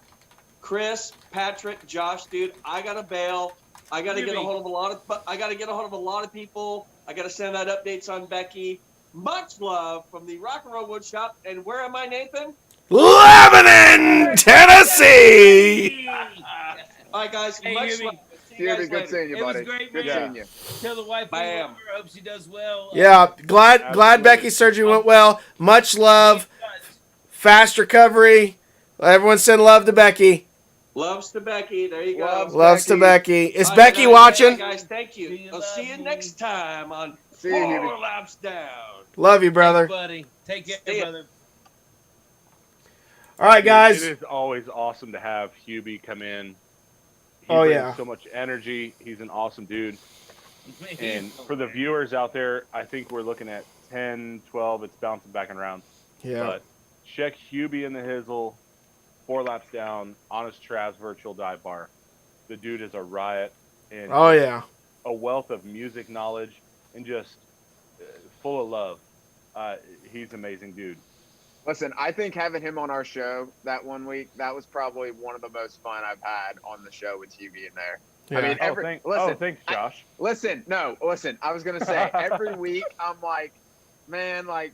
Chris, Patrick, Josh, dude, I got to bail. I got to get a hold of a lot of people. I got to send out updates on Becky. Much love from the Rock and Roll Wood Shop. And where am I, Nathan? Lebanon, Tennessee. All right, guys. Hey, much Hubie. love. See you guys Hubie, good later. seeing you, It was buddy. great, Good man. seeing you. Tell the wife we Bam. love her. Hope she does well. Yeah, glad Absolutely. Becky's surgery went well. Much love, fast recovery. Everyone send love to Becky. Loves to Becky. There you go. Loves to Becky. Is All right, Becky guys, watching? Guys, thank you. I'll see you next time on See you, Hubie. 4 Laps Down. Love you, brother. Thanks, buddy. Take care, See ya. brother. All right, guys. It is always awesome to have Hubie come in. He Oh, brings yeah. so much energy. He's an awesome dude. And for the viewers out there, I think we're looking at 10, 12. It's bouncing back and around. Yeah. But check Hubie in the Hizzle, 4 Laps Down, Honest Trav's Virtual Dive Bar. The dude is a riot and Oh, yeah. a wealth of music knowledge and just full of love. He's an amazing dude. Listen, I think having him on our show that one week, that was probably one of the most fun I've had on the show with you being there. Yeah. I mean, thanks, Josh. Listen, I was going to say, every week I'm like, man, like,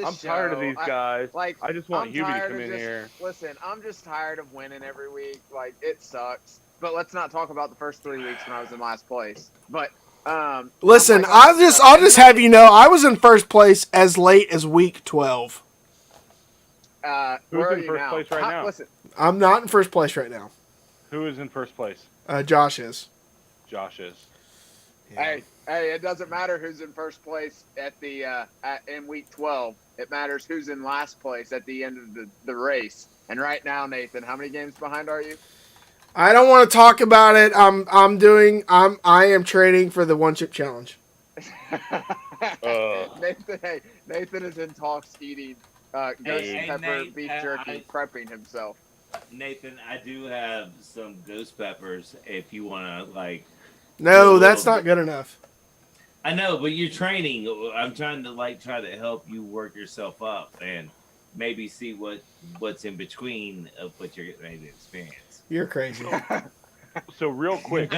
I'm tired of these guys. Like, I just want Hubie to come in here. Listen, I'm just tired of winning every week. Like, it sucks. But let's not talk about the first 3 weeks when I was in last place. But listen, like, I'll just have you know, I was in first place as late as week 12. Who's in first place right now? Listen, I'm not in first place right now. Who is in first place? Josh is. Josh is. Yeah. Hey, it doesn't matter who's in first place in week 12. It matters who's in last place at the end of the race. And right now, Nathan, how many games behind are you? I don't want to talk about it. I am training for the one chip challenge. Nathan is in talks eating ghost pepper Nate, beef jerky, prepping himself. Nathan, I do have some ghost peppers if you want to, No, that's not good enough. I know, but you're training. I'm trying to, try to help you work yourself up and maybe see what's in between of what you're getting ready to experience. You're crazy. So real quick,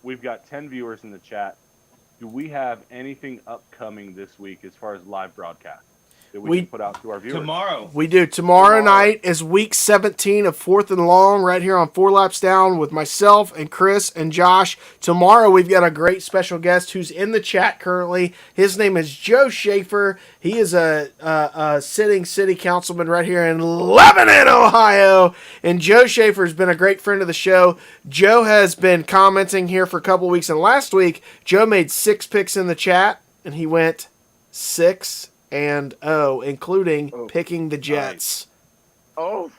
we've got 10 viewers in the chat. Do we have anything upcoming this week as far as live broadcast that we can put out to our viewers? Tomorrow. We do. Tomorrow night is week 17 of 4th and Long right here on 4 Laps Down with myself and Chris and Josh. Tomorrow we've got a great special guest who's in the chat currently. His name is Joe Schaefer. He is a sitting city councilman right here in Lebanon, Ohio. And Joe Schaefer has been a great friend of the show. Joe has been commenting here for a couple weeks. And last week, Joe made 6 picks in the chat. And he went 6-0, including picking the Jets. Oh,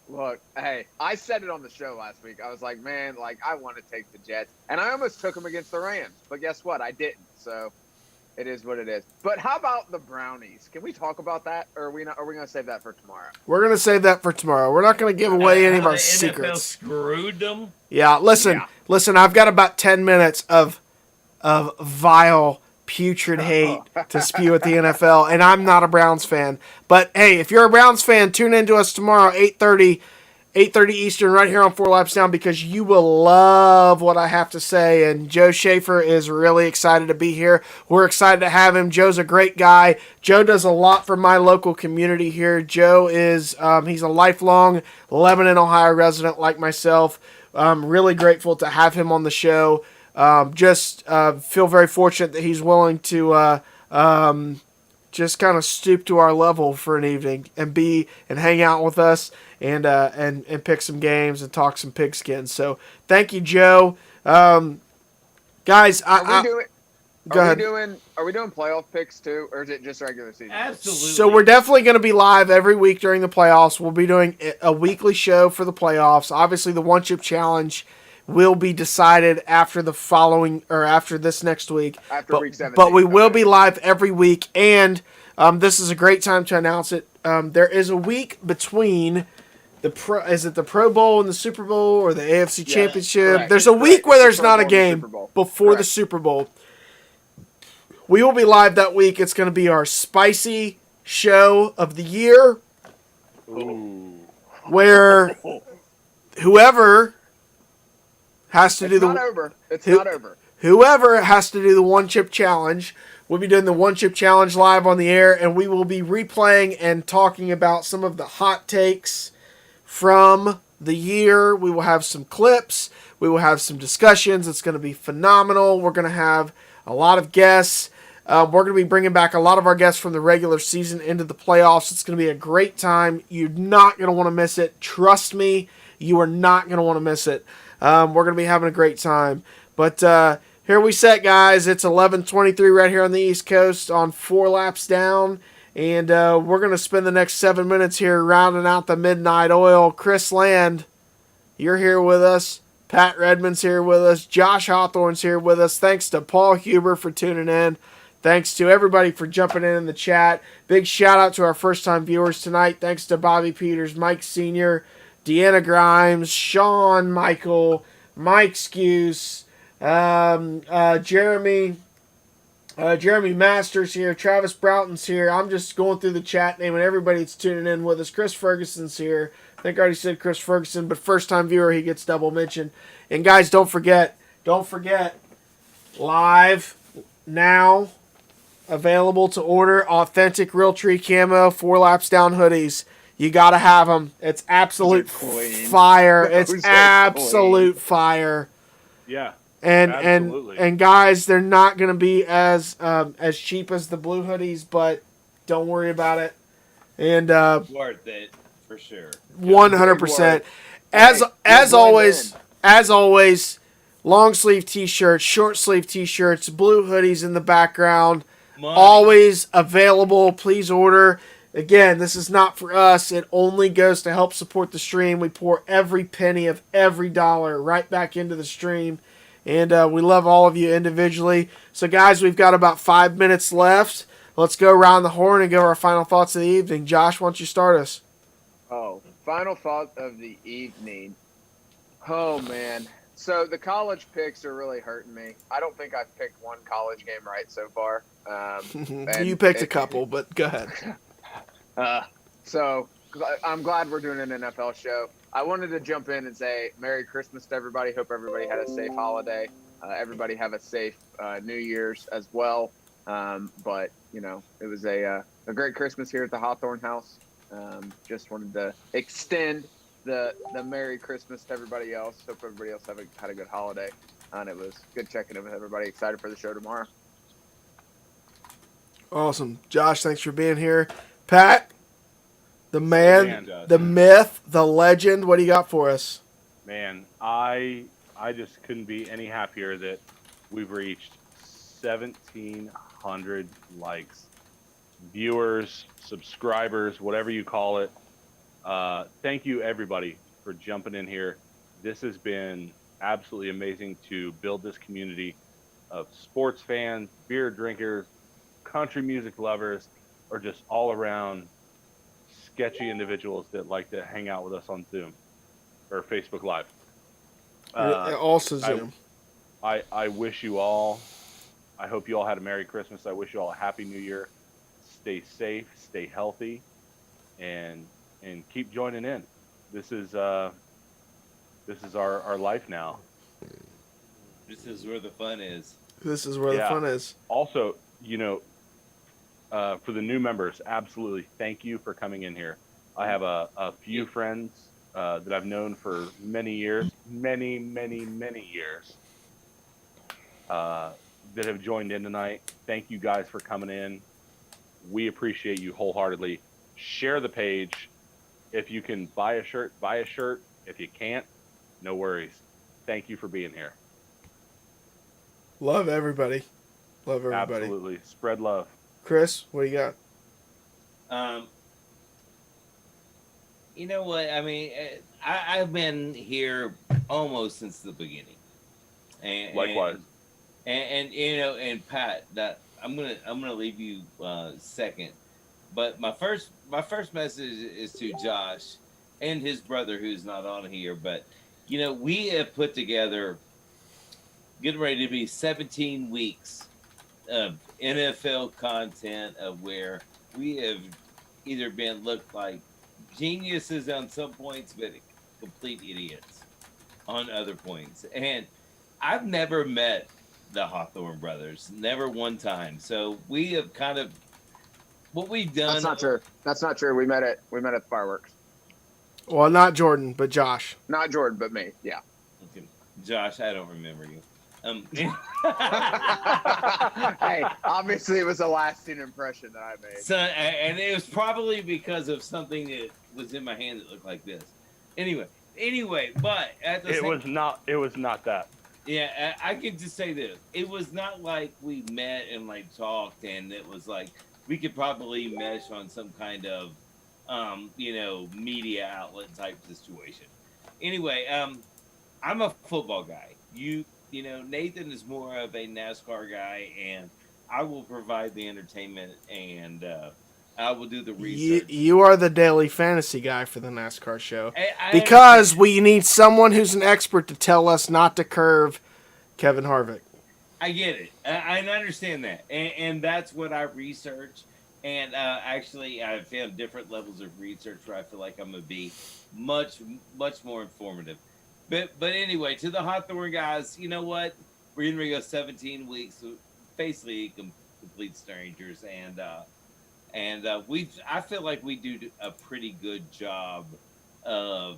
look, hey, I said it on the show last week. I was like, man, I want to take the Jets. And I almost took them against the Rams. But guess what? I didn't. So it is what it is. But how about the Brownies? Can we talk about that? Or are we going to save that for tomorrow? We're going to save that for tomorrow. We're not going to give away any of our secrets. Screwed them? Yeah, listen, I've got about 10 minutes of vile, putrid hate to spew at the NFL, and I'm not a Browns fan. But, hey, if you're a Browns fan, tune in to us tomorrow, 8:30 Eastern, right here on 4 Laps Down, because you will love what I have to say. And Joe Schaefer is really excited to be here. We're excited to have him. Joe's a great guy. Joe does a lot for my local community here. Joe is he's a lifelong Lebanon, Ohio resident like myself. I'm really grateful to have him on the show. Just feel very fortunate that he's willing to just kind of stoop to our level for an evening and hang out with us and pick some games and talk some pigskins. So thank you, Joe. Guys, go ahead. Are we doing playoff picks too, or is it just regular season? Absolutely. So we're definitely going to be live every week during the playoffs. We'll be doing a weekly show for the playoffs. Obviously, the One Chip Challenge will be decided after this next week. After week 17. But we will be live every week, and this is a great time to announce it. There is a week between the Pro Bowl and the Super Bowl, or the AFC Championship. Correct. There's a week where there's not a game before Correct. the Super Bowl. We will be live that week. It's going to be our spicy show of the year. Ooh. Where whoever has to It's not over. Whoever has to do the One Chip Challenge, we'll be doing the One Chip Challenge live on the air, and we will be replaying and talking about some of the hot takes from the year. We will have some clips. We will have some discussions. It's going to be phenomenal. We're going to have a lot of guests. We're going to be bringing back a lot of our guests from the regular season into the playoffs. It's going to be a great time. You're not going to want to miss it. Trust me, you are not going to want to miss it. We're going to be having a great time. But here we sit, guys. It's 11:23 right here on the East Coast on 4 Laps Down. And we're going to spend the next 7 minutes here rounding out the Midnight Oil. Chris Land, you're here with us. Pat Redmond's here with us. Josh Hawthorne's here with us. Thanks to Paul Huber for tuning in. Thanks to everybody for jumping in the chat. Big shout out to our first-time viewers tonight. Thanks to Bobby Peters, Mike Sr., Deanna Grimes, Sean Michael, Mike Skuse, Jeremy, Jeremy Masters here. Travis Broughton's here. I'm just going through the chat, naming everybody that's tuning in with us. Chris Ferguson's here. I think I already said Chris Ferguson, but first-time viewer, he gets double mention. And guys, don't forget, live now, available to order, authentic Realtree camo 4 laps down hoodies. You gotta have them. It's absolute fire. It's absolute fire. Yeah. And absolutely. and guys, they're not gonna be as cheap as the blue hoodies, but don't worry about it. And worth it for sure. 100%. As always, long sleeve t-shirts, short sleeve t-shirts, blue hoodies in the background, always available. Please order. Again, this is not for us. It only goes to help support the stream. We pour every penny of every dollar right back into the stream. And we love all of you individually. So, guys, we've got about 5 minutes left. Let's go around the horn and give our final thoughts of the evening. Josh, why don't you start us? Oh, final thought of the evening. Oh, man. So the college picks are really hurting me. I don't think I've picked one college game right so far. You picked a couple, but go ahead. So I'm glad we're doing an NFL show. I wanted to jump in and say Merry Christmas to everybody. Hope everybody had a safe holiday. Everybody have a safe New Year's as well. But, you know, it was a great Christmas here at the Hawthorne House. Just wanted to extend the Merry Christmas to everybody else. Hope everybody else had a good holiday. And it was good checking in with everybody. Excited for the show tomorrow. Awesome. Josh, thanks for being here. Pat, the man, the myth, the legend, what do you got for us? Man, I just couldn't be any happier that we've reached 1,700 likes. Viewers, subscribers, whatever you call it. Thank you, everybody, for jumping in here. This has been absolutely amazing to build this community of sports fans, beer drinkers, country music lovers, or just all around sketchy individuals that like to hang out with us on Zoom or Facebook Live. Also Zoom. I wish you all, I hope you all had a Merry Christmas. I wish you all a Happy New Year. Stay safe, stay healthy, and keep joining in. This is our life now. This is where the fun is. This is where the fun is. Also, you know, for the new members, absolutely thank you for coming in here. I have a few friends that I've known for many years, many years, that have joined in tonight. Thank you guys for coming in. We appreciate you wholeheartedly. Share the page. If you can buy a shirt, buy a shirt. If you can't, no worries. Thank you for being here. Love everybody. Love everybody. Absolutely. Spread love. Chris, what do you got? You know what? I mean, I've been here almost since the beginning. And, Likewise. And you know, and Pat, that I'm gonna leave you second. But my first message is to Josh and his brother, who's not on here. But you know, we have put together, getting ready to be 17 weeks of NFL content, of where we have either been looked like geniuses on some points, but complete idiots on other points. And I've never met the Hawthorne brothers, never one time. So we have kind of, what we've done. That's not true. That's not true. We met at the fireworks. Well, not Jordan, but Josh. Not Jordan, but me. Yeah. Okay. Josh, I don't remember you. Hey, obviously it was a lasting impression that I made. So, and it was probably because of something that was in my hand that looked like this. Anyway, but at the It was not that. Yeah, I could just say this. It was not like we met and like talked, and it was like we could probably mesh on some kind of, media outlet type situation. Anyway, I'm a football guy. You know, Nathan is more of a NASCAR guy, and I will provide the entertainment, and I will do the research. You are the daily fantasy guy for the NASCAR show. Because we need someone who's an expert to tell us not to curve Kevin Harvick. I get it. I understand that, and that's what I research. And actually, I found different levels of research where I feel like I'm gonna be much more informative. But anyway, to the Hawthorne guys, you know what? We're gonna go 17 weeks, so basically complete strangers, and I feel like we do a pretty good job of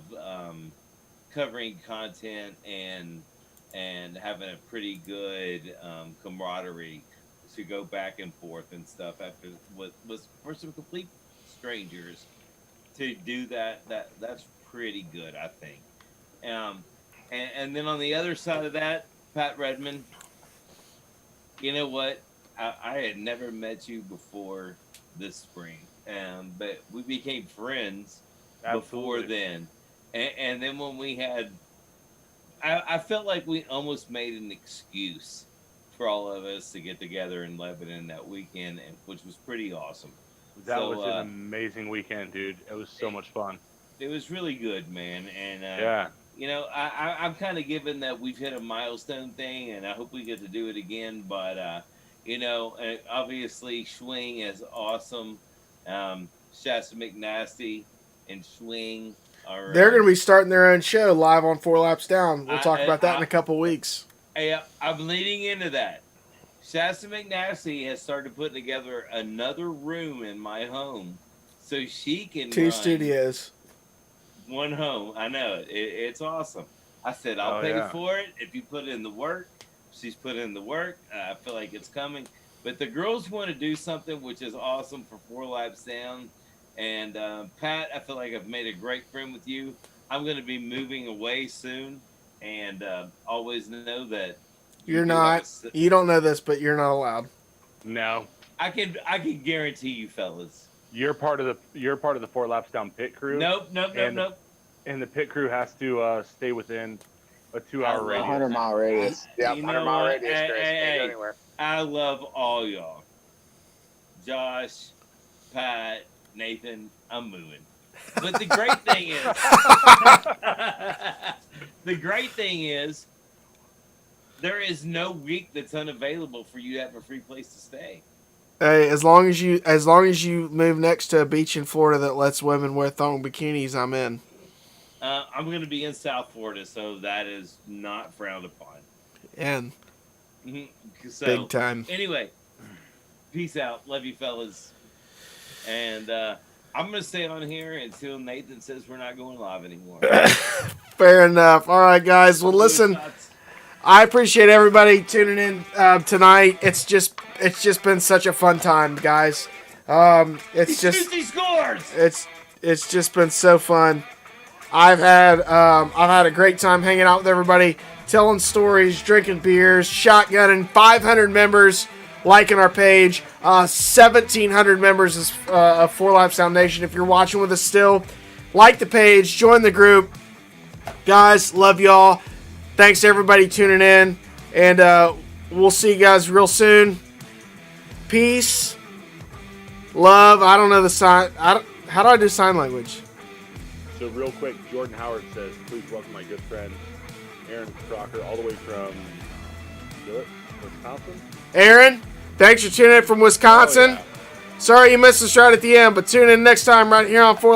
covering content and having a pretty good camaraderie to go back and forth and stuff after what was for some complete strangers to do that's pretty good, I think. And then on the other side of that, Pat Redmond, you know what? I had never met you before this spring, but we became friends before Absolutely. then. And then when we had, I felt like we almost made an excuse for all of us to get together in Lebanon that weekend, which was pretty awesome. That So, was an amazing weekend, dude. It was so much fun. It was really good, man. And Yeah. you know, I'm kind of given that we've hit a milestone thing, and I hope we get to do it again. But you know, obviously, Schwing is awesome. Shasta McNasty and Schwing are. They're going to be starting their own show live on Four Laps Down. We'll talk about that in a couple weeks. Hey, I'm leading into that. Shasta McNasty has started putting together another room in my home so she can Two run studios. one home. I know. It's awesome. I said, I'll pay for it if you put in the work. She's put in the work. I feel like it's coming. But the girls want to do something which is awesome for Four Laps Down. And Pat, I feel like I've made a great friend with you. I'm going to be moving away soon. And always know that You're not. You don't know this, but you're not allowed. No. I can guarantee you, fellas. You're part of the Four Laps Down pit crew. Nope. And the pit crew has to stay within a 2-hour radius. 100-mile radius. Yeah, 100-mile radius. Chris. Can't go anywhere. I love all y'all. Josh, Pat, Nathan, I'm moving. But the great thing is, there is no week that's unavailable for you to have a free place to stay. Hey, as long as you move next to a beach in Florida that lets women wear thong bikinis, I'm in. I'm going to be in South Florida, so that is not frowned upon. And So, big time. Anyway, peace out. Love you, fellas. And I'm going to stay on here until Nathan says we're not going live anymore. Fair enough. All right, guys. Well, listen, I appreciate everybody tuning in tonight. It's just been such a fun time, guys. It's just been so fun. I've had a great time hanging out with everybody, telling stories, drinking beers, shotgunning. 500 members liking our page. 1,700 members of Four Laps Down Nation. If you're watching with us still, like the page, join the group. Guys, love y'all. Thanks to everybody tuning in, and we'll see you guys real soon. Peace, love. I don't know the sign. How do I do sign language? So real quick, Jordan Howard says, please welcome my good friend Aaron Crocker, all the way from Wisconsin. Aaron, thanks for tuning in from Wisconsin. Oh, yeah. Sorry you missed us right at the end, but tune in next time right here on 4